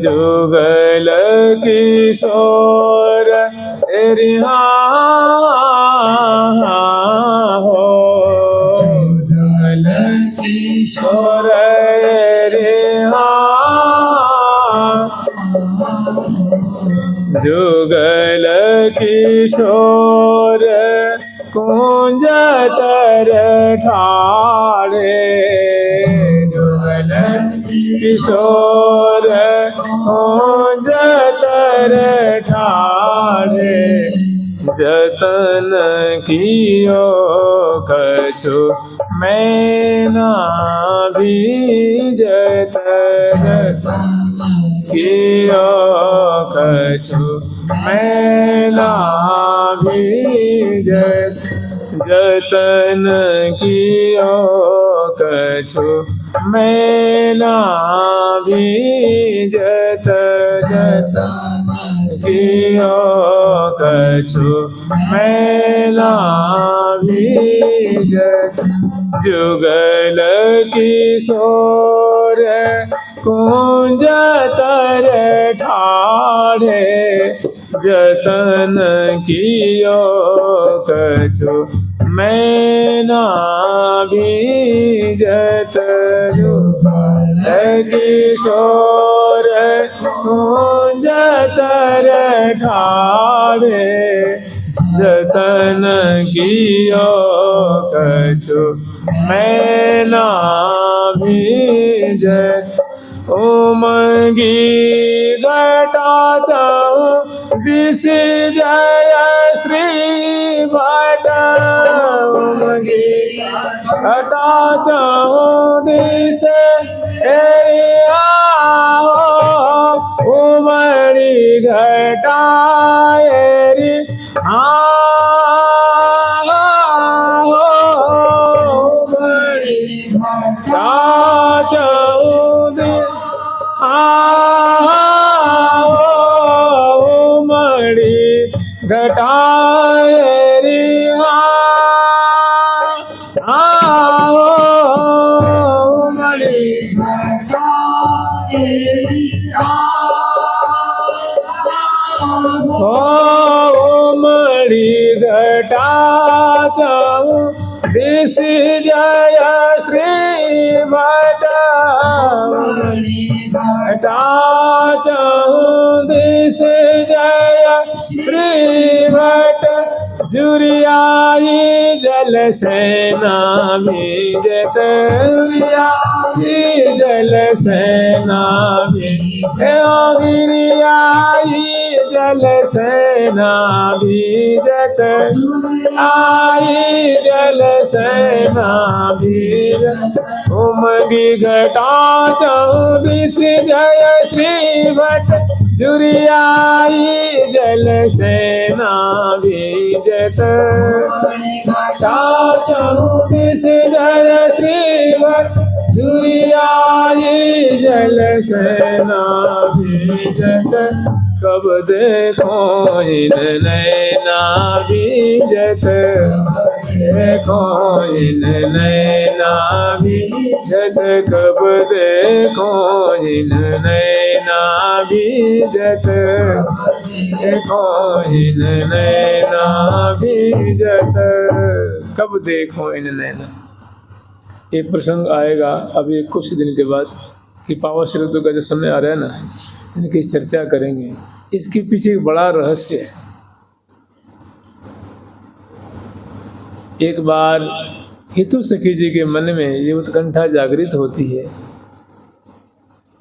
जुगल किशोर रिहा हो, जुगल किशोर रिहा, जुगल किशोर कुंज तर ठाड़े, जुगल किशोर कुंज तर ठाड़े, जतन कियो कछु मैना भीजत, जतन कियो कछु मैना भीजत, जतन कियो कछु मैना भीजत, जतन कियो कछु मैना भीजत, जुगल किशोर कुंज तर ठाड़े, जतन कियो कछु मैना भीजत, जुगल किशोर जतर ठाड़े जतन कियो कछु मैं ना भीज उमंगी घटा चाहूं दिस जय श्री भट उमंगी घटा चाहूं दिस उमड़ी घटाएरी उमड़ी घटा चाहूं उमड़ी घटाएरी उमड़ी उमड़ी घटा चाहूं दिस जय श्री भट घटा चाहूं दिस जय श्री भट जुरियाई जल सेना बीजत जुरियाई जल सेना गिरियाई जल सेना बीजत आई जल सेना बीजत उमगी घटा चौबीस जय श्री भट जुरियाई जल सेना बीजत घटा चौबीस जय श्री भट जुरियाई जल सेना बीजत कब देखो इन नैना बीजत देखो इन नैना बीजत कब देखो इन नैना बीजत देखो इन नैना बीजत कब देखो इन नैना। एक प्रसंग आएगा अभी कुछ दिन के बाद कि पावन श्री रुद्र का जो समय आ रहा है ना, इनकी चर्चा करेंगे। इसके पीछे एक बड़ा रहस्य है। एक बार हितु सखी जी के मन में ये उत्कंठा जागृत होती है।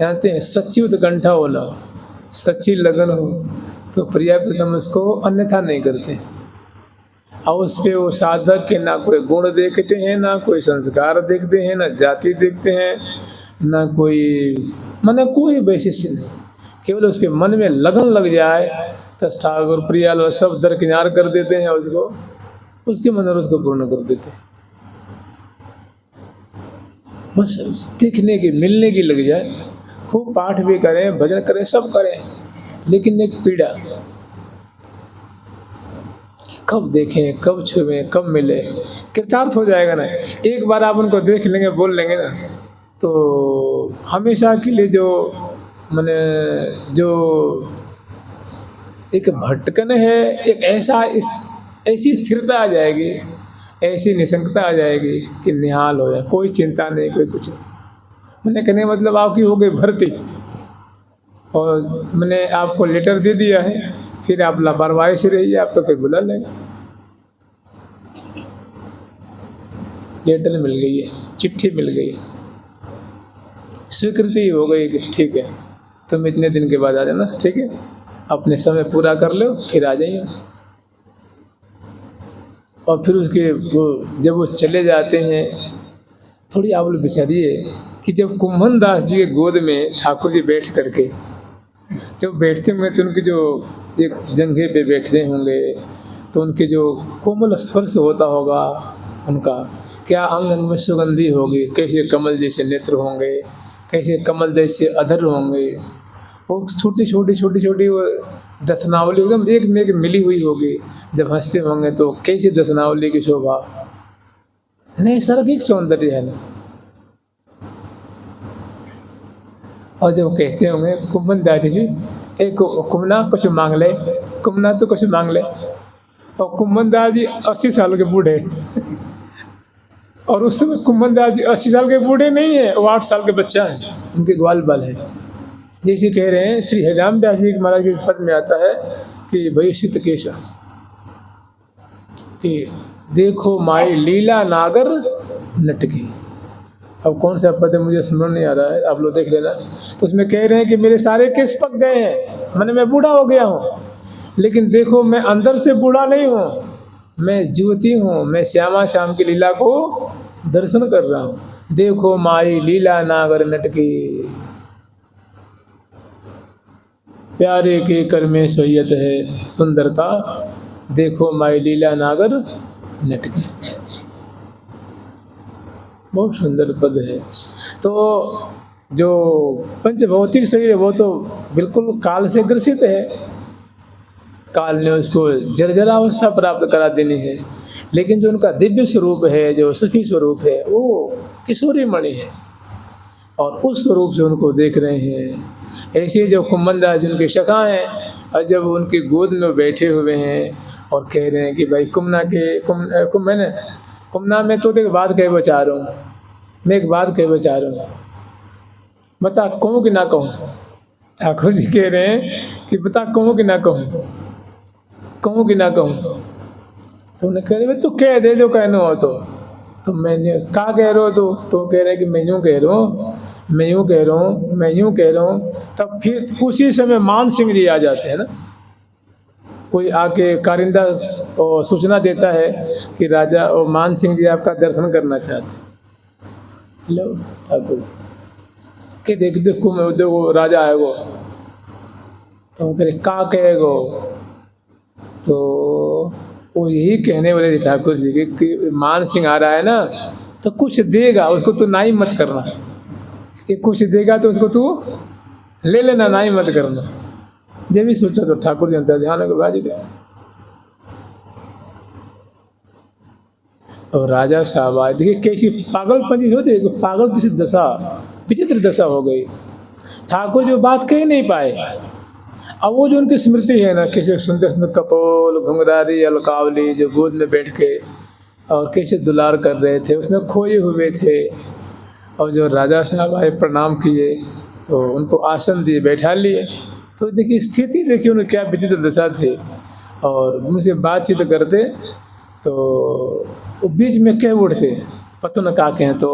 जानते हैं, सच्ची उत्कंठा होना, सच्ची लगन हो तो प्रिया प्रीतम उसको अन्यथा नहीं करते। और उस पे वो साधक के ना कोई गुण देखते हैं, ना कोई संस्कार देखते हैं, ना जाति देखते हैं, ना कोई माने कोई वैशिष्ट नहीं। केवल उसके मन में लगन लग जाए तो ठाकुर प्रियाल सब दरकिनार कर देते हैं, उसको उसके मनोरथ को पूर्ण कर देते हैं। बस दिखने की मिलने की लग जाए, खूब पाठ भी करें, भजन करें, सब करें, लेकिन एक पीड़ा, कब देखें, कब छुएं, कब मिले, कृतार्थ हो जाएगा ना। एक बार आप उनको देख लेंगे, बोल लेंगे ना, तो हमेशा के लिए जो माने जो एक भटकन है, एक ऐसी स्थिरता आ जाएगी, ऐसी निशंकता आ जाएगी कि निहाल हो जाए, कोई चिंता नहीं, कोई कुछ नहीं। मैंने कहने मतलब आपकी हो गई भर्ती और मैंने आपको लेटर दे दिया है, फिर आप लापरवाही से रहिए, आपको फिर बुला लेंगे। लेटर मिल गई है, चिट्ठी मिल गई, स्वीकृति हो गई कि ठीक है तुम इतने दिन के बाद आ जाना, ठीक है, अपने समय पूरा कर लो, फिर आ जाइए। और फिर उसके वो जब वो चले जाते हैं, थोड़ी आप लोग बिचारिए कि जब कुम्भन दास जी के गोद में ठाकुर जी बैठ करके जब बैठते होंगे तो उनके जो एक जंघे पे बैठते होंगे तो उनके जो कोमल स्पर्श होता होगा, उनका क्या अंग अंग में सुगंधी होगी, कैसे कमल जैसे नेत्र होंगे, कैसे कमल जैसे अधर होंगे, वो छोटी छोटी वो दशनावली एकदम एक में एक मिली हुई होगी। जब हंसते होंगे तो कैसी दशनावली की शोभा, नैसर्गिक सौंदर्य है ना। और जब कहते होंगे कुम्भन दास जी एक कुमना कुछ मांग ले, कुमना तो कुछ मांग ले, और कुम्भन दास जी 80 साल के बूढ़े और उस समय कुंभन दास जी 80 साल के बूढ़े नहीं है, वो 8 साल के बच्चा है, उनके ग्वाल बाल है। जैसे कह रहे हैं श्री हरिराम दास जी महाराज के पद में आता है कि भाई शीतकेश कि देखो माई लीला नागर नटकी। अब कौन सा पद है मुझे समझ नहीं आ रहा है, आप लोग देख लेना। तो उसमें कह रहे हैं कि मेरे सारे केस पक गए हैं, मैंने मैं बूढ़ा हो गया हूँ, लेकिन देखो मैं अंदर से बूढ़ा नहीं हूँ, मैं ज्योति हूँ, मैं श्यामा श्याम की लीला को दर्शन कर रहा हूँ। देखो माई लीला नागर नटकी, प्यारे के कर में सोयत है सुंदरता, देखो माई लीला नागर नटकी। बहुत सुंदर पद है। तो जो पंचभौतिक शरीर है वो तो बिल्कुल काल से ग्रसित है, काल ने उसको जर्जरावस्था प्राप्त करा देनी है, लेकिन जो उनका दिव्य स्वरूप है, जो सखी स्वरूप है, वो किशोरी मणि है और उस स्वरूप से उनको देख रहे हैं। ऐसे जब कुंभन दास जिनके सखा हैं और जब उनकी गोद में बैठे हुए हैं और कह रहे हैं कि भाई कुमना में तो एक बात कह बचा रहा हूँ, मैं एक बात कह बचा रहा हूँ, बता कहूँ कि ना कहूँ। ठाकुर जी कह रहे हैं कि बता कहूँ कि ना कहूँ, कहूँ कि ना कहूँ। तो उन्हें कह रहे तू कह दे जो कहना हो तो मैंने कहा कह रहे हो तो कह रहे कि मैं यूँ कह रहा हूँ, मैं यूँ कह रहा हूँ, मैं यूँ कह रहा हूँ। तब फिर उसी समय मान सिंह जी आ जाते हैं ना, कोई आके कारिंदा सूचना देता है कि राजा और मान सिंह जी आपका दर्शन करना चाहते। लो ठाकुर के देखो राजा आएगो, तो फिर का कहेगो, तो वो यही कहने वाले थे ठाकुर जी के कि मान सिंह आ रहा है ना तो कुछ देगा, उसको तू नाई मत करना, कि कुछ देगा तो उसको तू ले लेना, नाई मत करना। जब भी सोचा तो ठाकुर जी अंतर ध्यान के बाजी गए और राजा साहब आए। देखिए कैसी पागलपनी होती है, पागल किसी दशा, विचित्र दशा हो गई। ठाकुर जो बात कह नहीं पाए, अब वो जो उनकी स्मृति है ना, कैसे सुनते सुनते कपोल घुंघरारी अलकावली जो गोद में बैठ के और कैसे दुलार कर रहे थे, उसमें खोए हुए थे। और जो राजा साहब आए प्रणाम किए तो उनको आसन दिए, बैठा लिए। तो देखिए स्थिति देखिए उन्हें क्या विचित्र दशा थी। और उनसे बातचीत करते तो वो बीच में कह उठते पतन का कहें तो,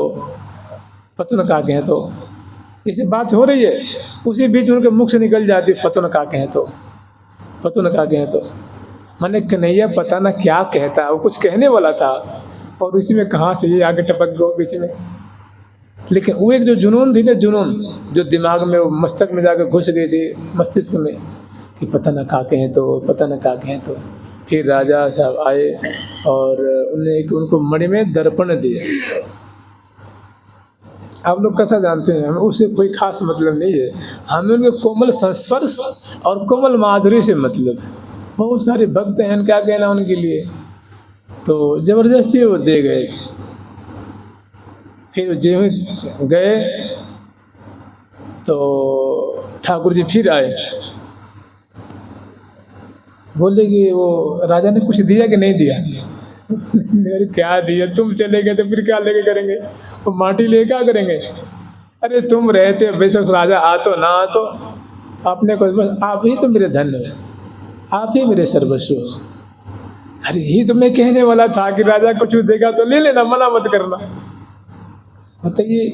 पतन का कहें तो, जैसे बात हो रही है उसी बीच उनके मुख से निकल जाती पतन का कहें तो, पतन का कहें तो। मैंने कन्हैया पता ना क्या कहता, वो कुछ कहने वाला था और उसी में कहाँ से ये आगे टपक गया बीच में। लेकिन वो एक जो जुनून थी ना, जुनून जो दिमाग में वो मस्तक में जाकर घुस गई थी, मस्तिष्क में, कि पता न का कहें तो, पता न का कहें तो। फिर राजा साहब आए और उनको मणि में दर्पण दिया। आप लोग कथा जानते हैं, हमें उससे कोई खास मतलब नहीं है, हमें उनके कोमल संस्पर्श और कोमल माधुरी से मतलब है। बहुत सारे भक्त हैं, क्या कहना उनके लिए, तो जबरदस्ती वो दे गए थे। फिर जो गए तो ठाकुर जी फिर आए, बोले कि वो राजा ने कुछ दिया कि नहीं दिया। मेरे क्या दिया, तुम चले गए तो फिर क्या लेके करेंगे, वो माटी ले क्या करेंगे। अरे तुम रहते बेशक राजा आ तो ना आ तो, आपने को बस आप ही तो मेरे धन है, आप ही मेरे सर्वस्व। अरे यही तो मैं कहने वाला था कि राजा कुछ देगा तो ले लेना, मना मत करना। बताइए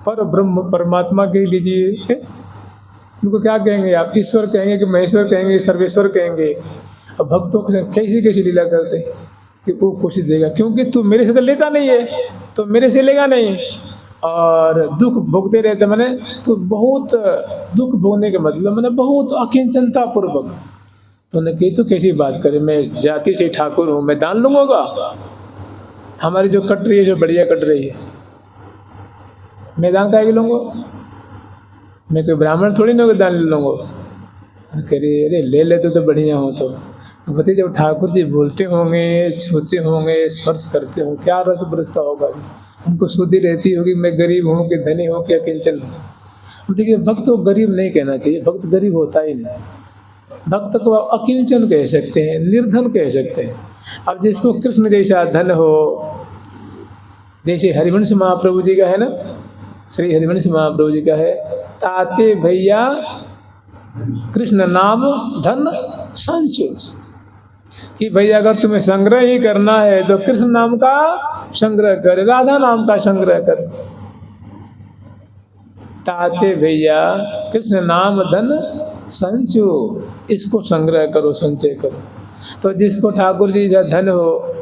पर ब्रह्म परमात्मा के लीजिए, उनको क्या कहेंगे आप, ईश्वर कहेंगे कि महेश्वर कहेंगे, सर्वेश्वर कहेंगे। अब भक्तों को कैसी कैसी लीला करते हैं कि वो कुछ देगा, क्योंकि तू मेरे से तो लेता नहीं है तो मेरे से लेगा नहीं, और दुख भोगते रहते मैंने तो बहुत दुख भोगने का मतलब मैंने बहुत अकिंचनता पूर्वक। तो ने कही तो कैसी बात करे, मैं जाति से ठाकुर हूँ, मैं दान लूँगा, हमारी जो कट रही है जो बढ़िया कट रही है, मैं दान का लूँगा, मैं कोई ब्राह्मण थोड़ी ना दान ले लूँगा। कह रही अरे ले लेते तो बढ़िया हो। तो बताइए जब ठाकुर जी बोलते होंगे, छूते होंगे, स्पर्श करते होंगे, क्या रस बरसता होगा, उनको शुद्धि रहती होगी मैं गरीब हूँ कि धनी हूँ कि अकिंचन हूँ। देखिए भक्त को गरीब नहीं कहना चाहिए, भक्त गरीब होता ही नहीं, भक्त को अकिंचन कह सकते हैं, निर्धन कह सकते हैं। अब जिसको कृष्ण जैसा धन हो, जैसे हरिवंश महाप्रभु जी का है ना, श्री हरिवंश महाप्रभु जी का है, ताते भैया कृष्ण नाम धन संचय, कि भैया अगर तुम्हें संग्रह ही करना है तो कृष्ण नाम का संग्रह कर, राधा नाम का संग्रह कर। ताते भैया कृष्ण नाम धन संचो, इसको संग्रह करो, संचय करो। तो जिसको ठाकुर जी धन हो,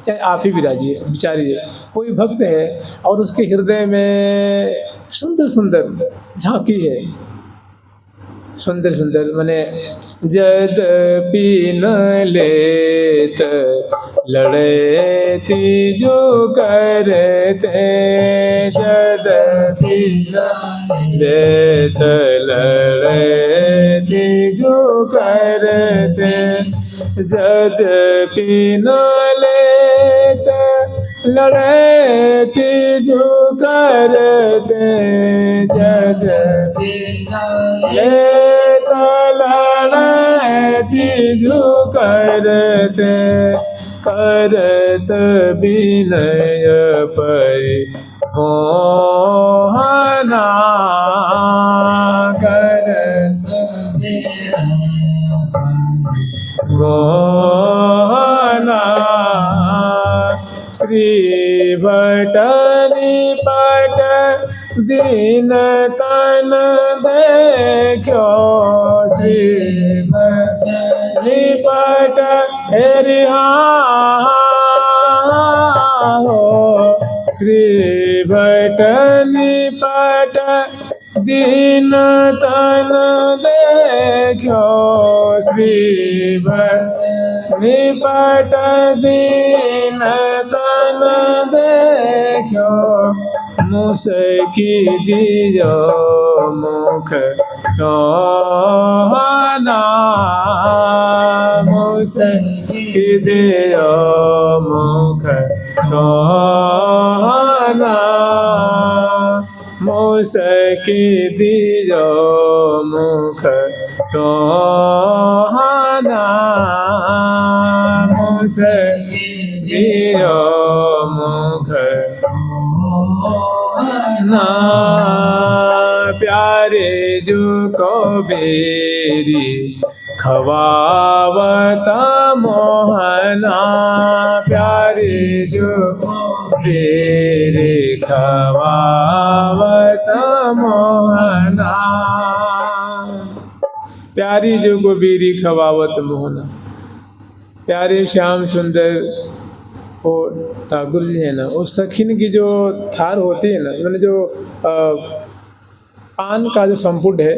चाहे आप ही विराजिए, विचारिए कोई भक्त है और उसके हृदय में सुंदर सुंदर झांकी है, सुंदर सुंदर माने यद्यपि न लेत लड़ेती जो करते, यद्यपि न लेत लड़ेती जो करते, यद्यपि न लेत लड़ेती जो करते, यद्यपि न लेत लड़ेती जो करते, करत विनय परिमोहना, करत मोहना, श्री भट निपट दीन तन देखो, श्री भट निपट हरिहा हो, श्री भट निपट दीन तन देखो, श्री भट निपट दीन तन देखो, मुसकी दियो मुख सोहना, मुसकी दियो मुख सोहना, मुसकी दियो मुख सोहना, मुसकी दियो मुख ना, प्यारे जो को बेरी खवावत मोहना, प्यारे जो बेरी खवावत मोहना, प्यारी जो को बेरी खवावत मोहना। प्यारे श्याम सुंदर वो ठाकुर जी है ना, उस सखिन की जो थार होती है ना, मैंने जो पान का जो संपुट है,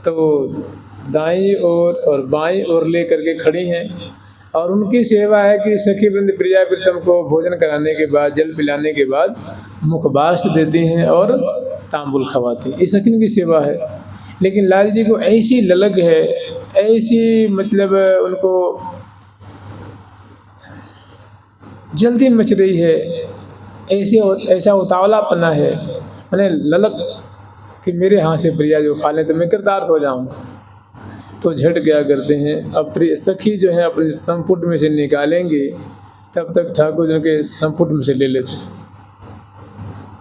तो दाईं ओर और बाईं ओर ले करके खड़ी हैं और उनकी सेवा है कि सखी वृंद प्रिया प्रीतम को भोजन कराने के बाद, जल पिलाने के बाद मुखबास देती हैं और तांबुल खवाती हैं। ये सखिन की सेवा है। लेकिन लाल जी को ऐसी ललक है, ऐसी मतलब उनको जल्दी मच रही है, ऐसा उतावलापना है, मैंने ललक कि मेरे हाथ से प्रिया जो खा लें तो मैं कृतार्थ हो जाऊँ। तो झट क्या करते हैं, अब प्रिय सखी जो है अपने संपुट में से निकालेंगे, तब तक ठाकुर जी के संपुट में से ले लेते हैं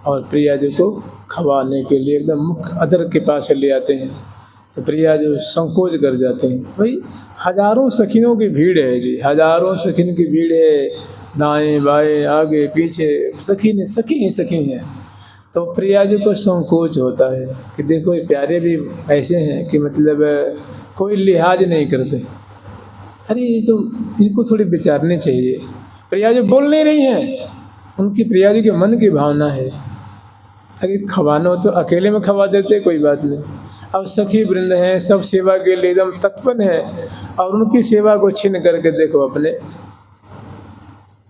और प्रिया जी को खवाने के लिए एकदम मुख अदर के पास से ले आते हैं। तो प्रिया जो संकोच कर जाते हैं। भाई हजारों सखियों की भीड़ है जी, हजारों सखिन की भीड़ है, दाएं बाएं आगे पीछे सखी हैं। तो प्रिया जी को संकोच होता है कि देखो ये प्यारे भी ऐसे हैं कि मतलब कोई लिहाज नहीं करते। अरे ये तो इनको थोड़ी विचारनी चाहिए। प्रिया जी बोल नहीं रही हैं, उनकी प्रिया जी के मन की भावना है। अरे खवाना हो तो अकेले में खवा देते, कोई बात नहीं। अब सखी वृंद हैं, सब सेवा के लिए एकदम तत्पर है और उनकी सेवा को छीन करके देखो अपने।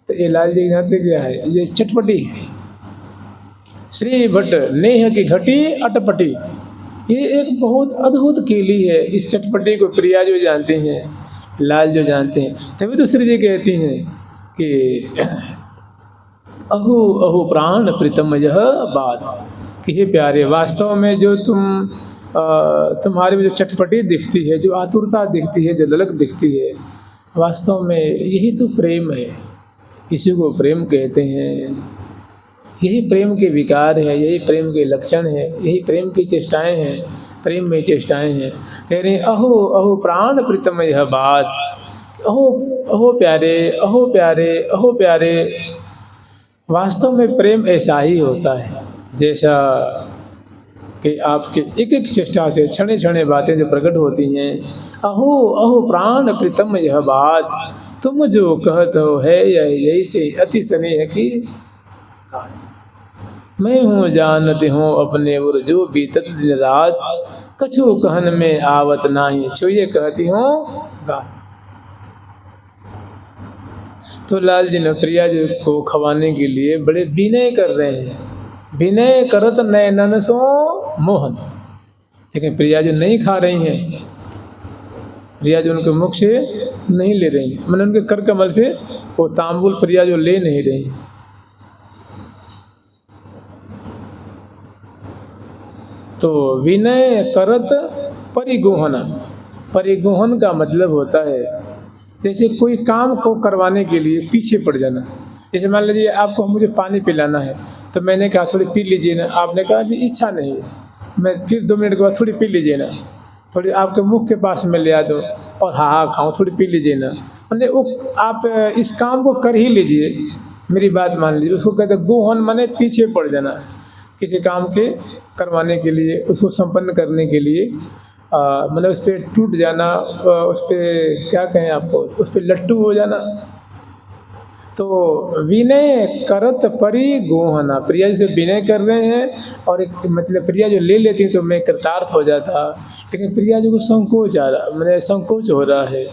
तो ये लाल जी जानते क्या है, ये चटपटी श्री भट्ट नेह की घटी अटपटी, ये एक बहुत अद्भुत केली है। इस चटपटी को प्रिया जो जानते हैं, लाल जो जानते हैं, तभी तो श्री जी कहती हैं कि अहो अहो प्राण प्रीतम यह बात, कि हे प्यारे वास्तव में जो तुम्हारे में जो चटपटी दिखती है, जो आतुरता दिखती है, जो ललक दिखती है, वास्तव में यही तो प्रेम है। इसी को प्रेम कहते हैं। यही प्रेम के विकार है, यही प्रेम के लक्षण है, यही प्रेम की चेष्टाएं हैं, प्रेम में चेष्टाएं हैं। कह रहे हैं अहो अहो प्राण प्रीतम यह बात, अहो अहो प्यारे, अहो प्यारे, अहो प्यारे। वास्तव में प्रेम ऐसा ही होता है, जैसा कि आपके एक एक चेष्टा से क्षणे क्षणे बातें जो प्रकट होती हैं। अहो अहो प्राण प्रीतम यह बात, तुम जो कहते हो है यही से अति स्नेह की। मैं हूँ जानते हूँ अपने उर जो बीतत दिन रात, कछु कहन में आवत नाही छुए कहती हूँ गात। तो लाल जी ने प्रिया जी को खवाने के लिए बड़े विनय कर रहे हैं। विनय करत नयनन सो मोहन, लेकिन प्रिया जी नहीं खा रही हैं। प्रिया जी उनके मुख से नहीं ले रही हैं, मैंने उनके कर कमल से वो तांबुल प्रिया जो ले नहीं रही। तो विनय करत परिगोहन, परिगोहन का मतलब होता है जैसे कोई काम को करवाने के लिए पीछे पड़ जाना। जैसे मान लीजिए आपको मुझे पानी पिलाना है, तो मैंने कहा थोड़ी पी लीजिए ना, आपने कहा अभी इच्छा नहीं है, मैं फिर 2 मिनट के बाद थोड़ी पी लीजिए ना, थोड़ी आपके मुख के पास में ले आ दूँ और हाँ खाऊँ, थोड़ी पी लीजिए ना, मतलब वो आप इस काम को कर ही लीजिए, मेरी बात मान लीजिए। उसको कहते हैं गोहन, माने पीछे पड़ जाना किसी काम के करवाने के लिए, उसको संपन्न करने के लिए। मतलब उस पर टूट जाना, उस पर क्या कहें आपको, उस पर लट्टू हो जाना। तो विनय करत परिगोहना, प्रिया जी से विनय कर रहे हैं और एक मतलब प्रिया जो ले लेती तो मैं कृतार्थ हो जाता, लेकिन प्रिया जी को संकोच आ रहा, मतलब संकोच हो रहा है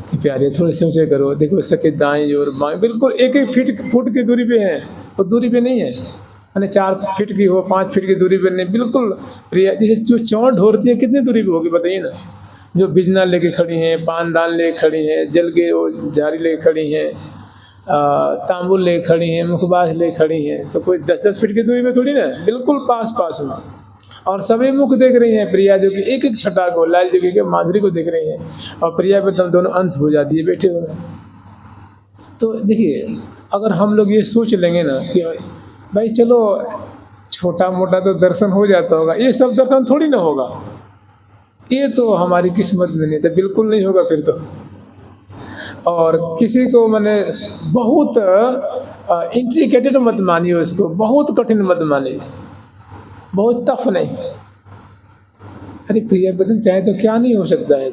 कि प्यारे थोड़ी सोचे करो, देखो सके दाएं और बाएं बिल्कुल एक एक फुट की दूरी पे है, वो दूरी पे नहीं है, मैंने 4 फीट की हो 5 फीट की दूरी पे नहीं, बिल्कुल प्रिया जैसे जो चौंठ ढोरती है कितनी दूरी पे होगी बताइए ना। जो बिजना लेके खड़ी हैं, पानदान लेके खड़ी हैं, जल के वो झाड़ी लेके खड़ी हैं, तांबुल ले खड़ी हैं, मुखबास ले खड़ी हैं, तो कोई 10-10 फीट की दूरी पे थोड़ी ना, बिल्कुल पास पास में। और सभी मुख देख रही हैं प्रिया जो कि एक एक छटा को, लाल जोगी के माधुरी को देख रही हैं, और प्रिया पे तब दोनों अंश हो जाती है बैठे हुए। तो देखिए अगर हम लोग ये सोच लेंगे ना कि भाई चलो छोटा मोटा तो दर्शन हो जाता होगा, ये सब दर्शन थोड़ी ना होगा, ये तो हमारी किस्मत में नहीं, तो बिल्कुल नहीं होगा फिर तो। और किसी को मैंने बहुत इंट्रिकेटेड मत मानिए, उसको बहुत कठिन मत मानिए, बहुत टफ नहीं। अरे प्रिया बदन चाहे तो क्या नहीं हो सकता है।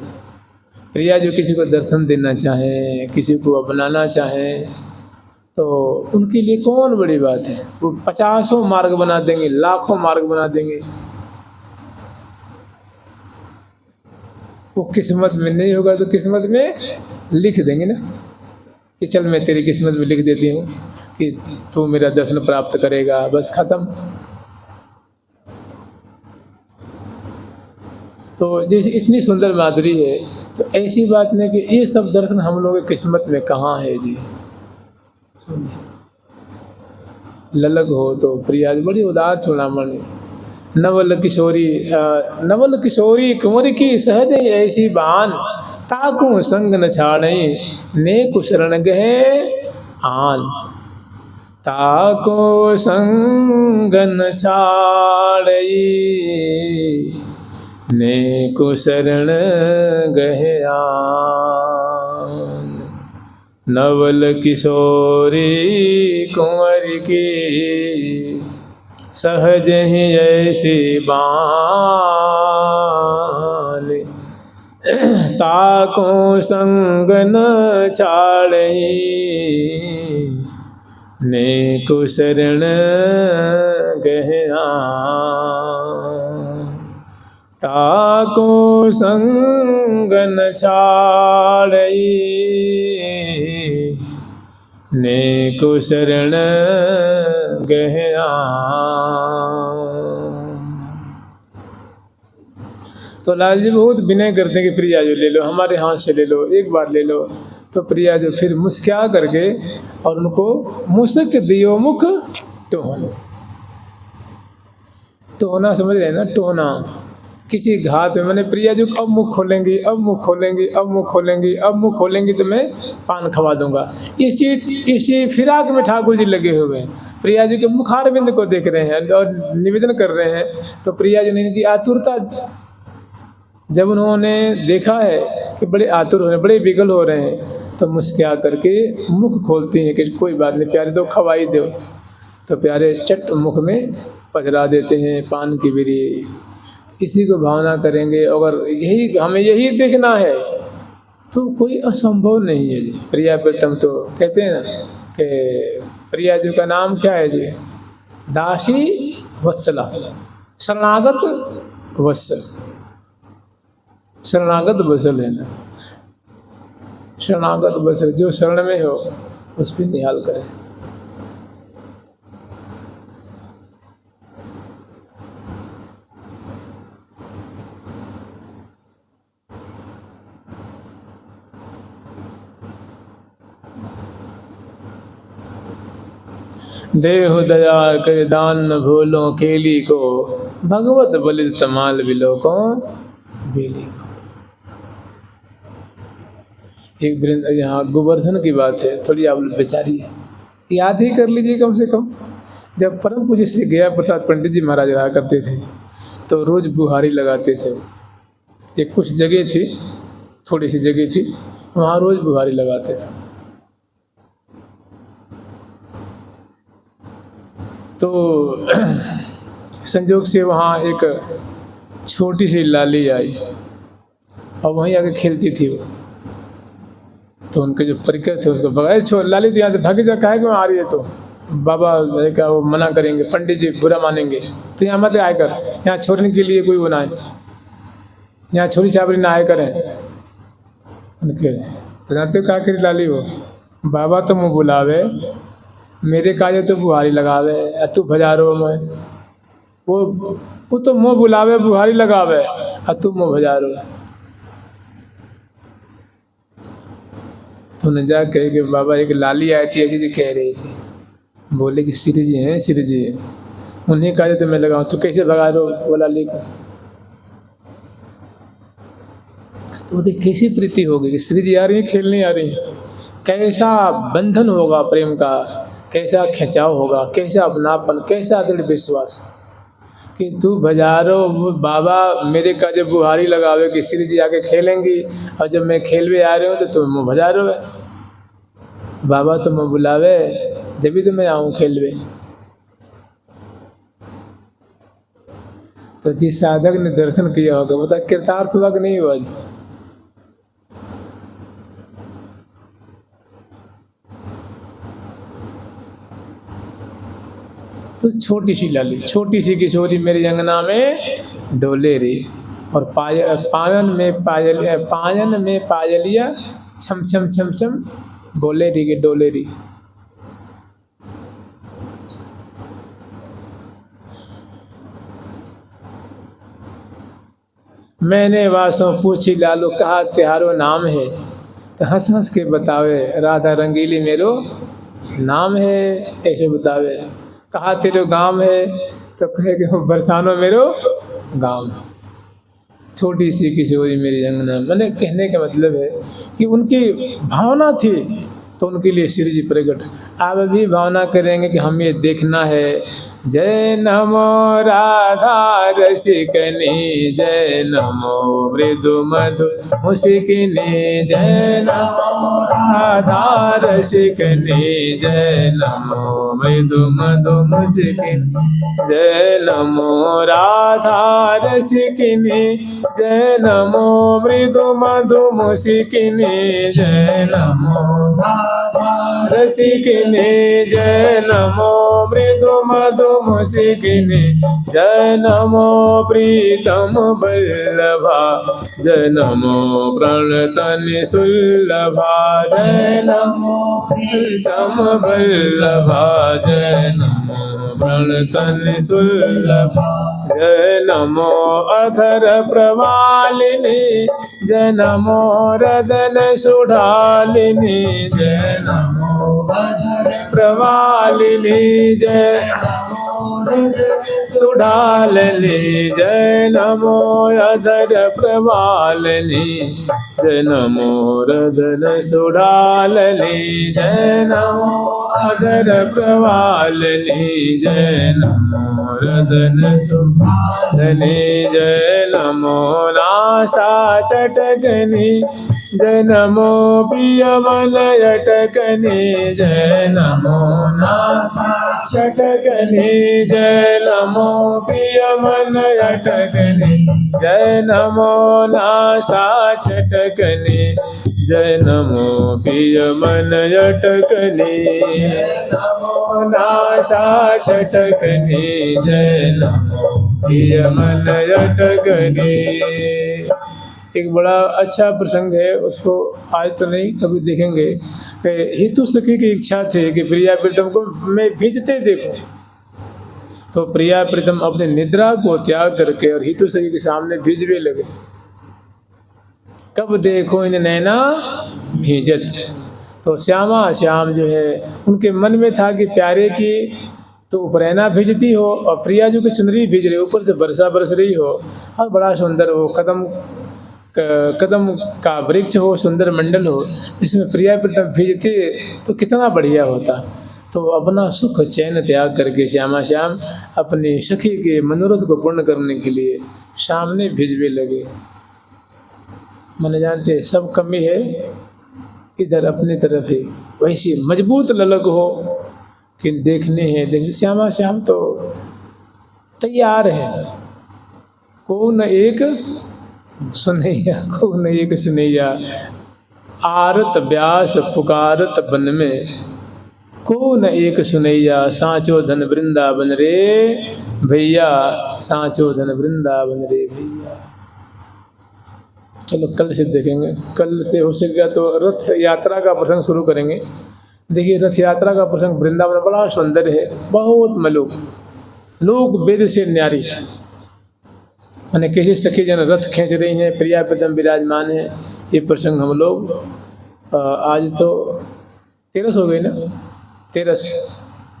प्रिया जो किसी को दर्शन देना चाहे, किसी को अपनाना चाहे, तो उनके लिए कौन बड़ी बात है। वो 50 मार्ग बना देंगे, लाखों मार्ग बना देंगे, वो किस्मत में नहीं होगा तो किस्मत में लिख देंगे ना कि चल मैं तेरी किस्मत में लिख देती हूँ कि तू मेरा दर्शन प्राप्त करेगा, बस खत्म। तो जैसे इतनी सुंदर माधुरी है, तो ऐसी बात नहीं कि ये सब दर्शन हम लोगों की किस्मत में कहाँ है जी। ललक हो तो प्रिया बड़ी उदार चूड़ामणि, नवल किशोरी कुंवर की सहज ऐसी बान, ताकू संग न छाड़ई ने कुशरण गहे आन, ताको संग न छाड़ई ने कुशरण गहे आन। नवल किशोरी कुंवर की सहज ही ऐसी बान, ताको संग न छाड़ई ने कुशरण गहे आन, ताको संग न छाड़ई ने कुशरण गहे आन। तो लाल जी बहुत विनय करते हैं कि प्रिया जो ले लो, हमारे हाथ से ले लो, एक बार ले लो। तो प्रिया जो फिर मुस्कुरा करके और उनको मुस्क दियो मुख टोहन, टोहना समझ रहे हैं ना, टोहना किसी घात में, मैंने प्रिया जो अब मुख खोलेंगी, अब मुख खोलेंगी, अब मुख खोलेंगी, अब मुख खोलेंगी तो मैं पान खवा दूंगा। इसी फिराक में ठाकुर जी लगे हुए हैं, प्रिया जी के मुखारविंद को देख रहे हैं और निवेदन कर रहे हैं। तो प्रिया जी ने इनकी आतुरता, जब उन्होंने देखा है कि बड़े आतुर हो रहे हैं, बड़े विकल हो रहे हैं, तो मुस्कुरा करके मुख खोलती हैं कि कोई बात नहीं प्यारे, दो खवाई दो। तो प्यारे चट मुख में पधरा देते हैं पान की बिरी। इसी को भावना करेंगे, अगर यही हमें यही देखना है तो कोई असंभव नहीं है जी। प्रिया प्रीतम तो कहते हैं ना कि प्रिया जी का नाम क्या है जी? दासी वत्सला, शरणागत वत्सल, शरणागत वत्सल है ना, शरणागत वत्सल, जो शरण में हो उस पर निहाल करें। देहु दया कर दान न भूलो केली को, भगवत बलित तमाल बिलोको बेली को। एक वृंद, यहाँ गोवर्धन की बात है, थोड़ी आप बेचारी याद ही कर लीजिए कम से कम। जब परम पूज्य श्री गया प्रसाद पंडित जी महाराज रहा करते थे तो रोज बुहारी लगाते थे। एक कुछ जगह थी, थोड़ी सी जगह थी, वहाँ रोज बुहारी लगाते थे। तो संजोग से वहाँ एक छोटी सी लाली आई और वहीं आके खेलती थी वो। तो उनके जो परिकर थे उसको भगाए, छोड़ लाली तो यहाँ से भागी जा, काहे क्यों आ रही है? तो बाबा का वो मना करेंगे, पंडित जी बुरा मानेंगे, तो यहाँ मत आए कर, यहाँ छोड़ने के लिए कोई वो ना है, यहाँ छोरी छाबरी ना आए करें उनके। तो जानते हो क्या करी लाली वो? बाबा तो मुँह बुलावे, मेरे काजे तो बुहारी लगावे, तू भजारो में। वो तो मुँह बुलावे बुहारी लगावे और तू मुँह भजारो। तो न जा कहे कि बाबा एक लाली आई थी ऐसी कह रही थी, बोले कि श्री जी हैं, श्री जी हैं, उन्हें काजे तो मैं लगाऊँ, तू कैसे भगा रो वो लाली को? तो देख कैसी प्रीति होगी कि श्री जी आ रही है, खेलने आ रही है। कैसा बंधन होगा प्रेम का, कैसा खिंचाव होगा, कैसा अपनापन, कैसा दृढ़ विश्वास कि तू भजारो बाबा मेरे का जब बुहारी लगावे कि श्री जी आके खेलेंगी, और जब मैं खेलवे आ रही हूँ तो तुम मुँह भजारो है। बाबा तो मैं बुलावे जब भी तो मैं आऊँ खेलवे। तो जिस साधक ने दर्शन किया होगा बता कृतार्थ हुआ कि नहीं हुआ जी? तो छोटी सी लाली, छोटी सी किशोरी मेरी अंगना में डोले रे, और पायन में पायलिया छम छम छम छम बोले री के डोले री। मैंने वासों पूछी लालू कहा त्योहारो नाम है, तो हंस हंस के बतावे राधा रंगीली मेरो नाम है, ऐसे बतावे। कहा तेरे गांव है, तो कहे कि बरसानो मेरो गांव। छोटी सी किशोरी मेरी अंगना, मैंने कहने का मतलब है कि उनकी भावना थी तो उनके लिए श्री जी प्रकट। आप भी भावना करेंगे कि हम ये देखना है। जय नमो राधा रसिकनी, जय नमो मृदु मधु मुसिकनी, जय नमो राधा रसिकनी, जय नमो मृदु मधु मुसिकनी, जय नमो राधा रसिकनी, जय नमो मृदु मधु मुसिकनी, जय नमो राधा रसिकनी, जय नमो मृदु मधु मुसिकनी, जय नमो प्रीतम बल्लभा, जय नमो प्रणतन सुलभा, जय नमो प्रीतम बल्लभा, जय नमो प्रणतन सुलभा, जय नमो अधर प्रवालिनी, जय नमो रदन सुढ़ालिनी, जय नमो अधर प्रवालिनी, जय सुढ़ालिनी, जय नमो अधर प्रवालिनी, जय नमो रदन सुढ़ालिनी, जय नमो सादर प्रवालनी जय नमो रदन सुभाधनी जय नमो नासा चटकनी जय नमो पियमल अटकनी जय नमो नासा चटकनी जय नमो पियमल अटकनी जय नमो नासा चटकनी जय नमो पियमल अटकनी जय नमो नासा चटकनी जय नमो पियमल अटकनी। एक बड़ा अच्छा प्रसंग है, उसको आज तो नहीं कभी देखेंगे। हितु सखी की इच्छा थी कि प्रिया प्रीतम को मैं भीजते देखूं, तो प्रिया प्रीतम अपने निद्रा को त्याग करके और हितु सखी के सामने भीजने लगे। कब देखो इन नैना भीजत, तो श्यामा श्याम जो है उनके मन में था कि प्यारे की तो उपरैना भेजती हो और प्रिया जो की चुनरी भेज रही, ऊपर से वर्षा बरस रही हो और बड़ा सुंदर हो, कदम का वृक्ष हो, सुंदर मंडल हो, इसमें प्रिया प्रीतम भेजते तो कितना बढ़िया होता। तो अपना सुख चैन त्याग करके श्यामा श्याम अपनी सखी के मनोरथ को पूर्ण करने के लिए सामने भेजने लगे। मन जानते सब कमी है इधर अपनी तरफ ही, वैसी मजबूत ललक हो कि देखने हैं देखने। श्यामा श्याम तो तैयार है, को न एक सुनैया को न एक सुनैया, आरत व्यास पुकारत बन में, को न एक सुनैया, सांचो धन वृंदावन रे भैया, सांचो धन वृंदावन रे भैया। चलो कल से देखेंगे, कल से हो सकेगा तो रथ यात्रा का प्रसंग शुरू करेंगे। देखिए रथ यात्रा का प्रसंग वृंदावन बड़ा सुंदर है, बहुत मलुक लोग वेद से न्यारी, मैंने कैसे सखी जन रथ खींच रही हैं, प्रिया प्रीतम विराजमान है। ये प्रसंग हम लोग आज तो 13 हो गई ना, 13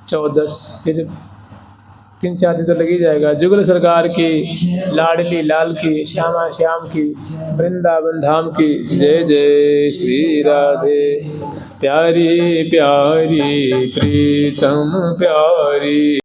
14 फिर 3-4 दिन तो लग ही जाएगा। जुगल सरकार की, लाडली लाल की, श्यामा श्याम की, वृंदावन धाम की जय जय श्री राधे। प्यारी प्यारी प्रीतम प्यारी।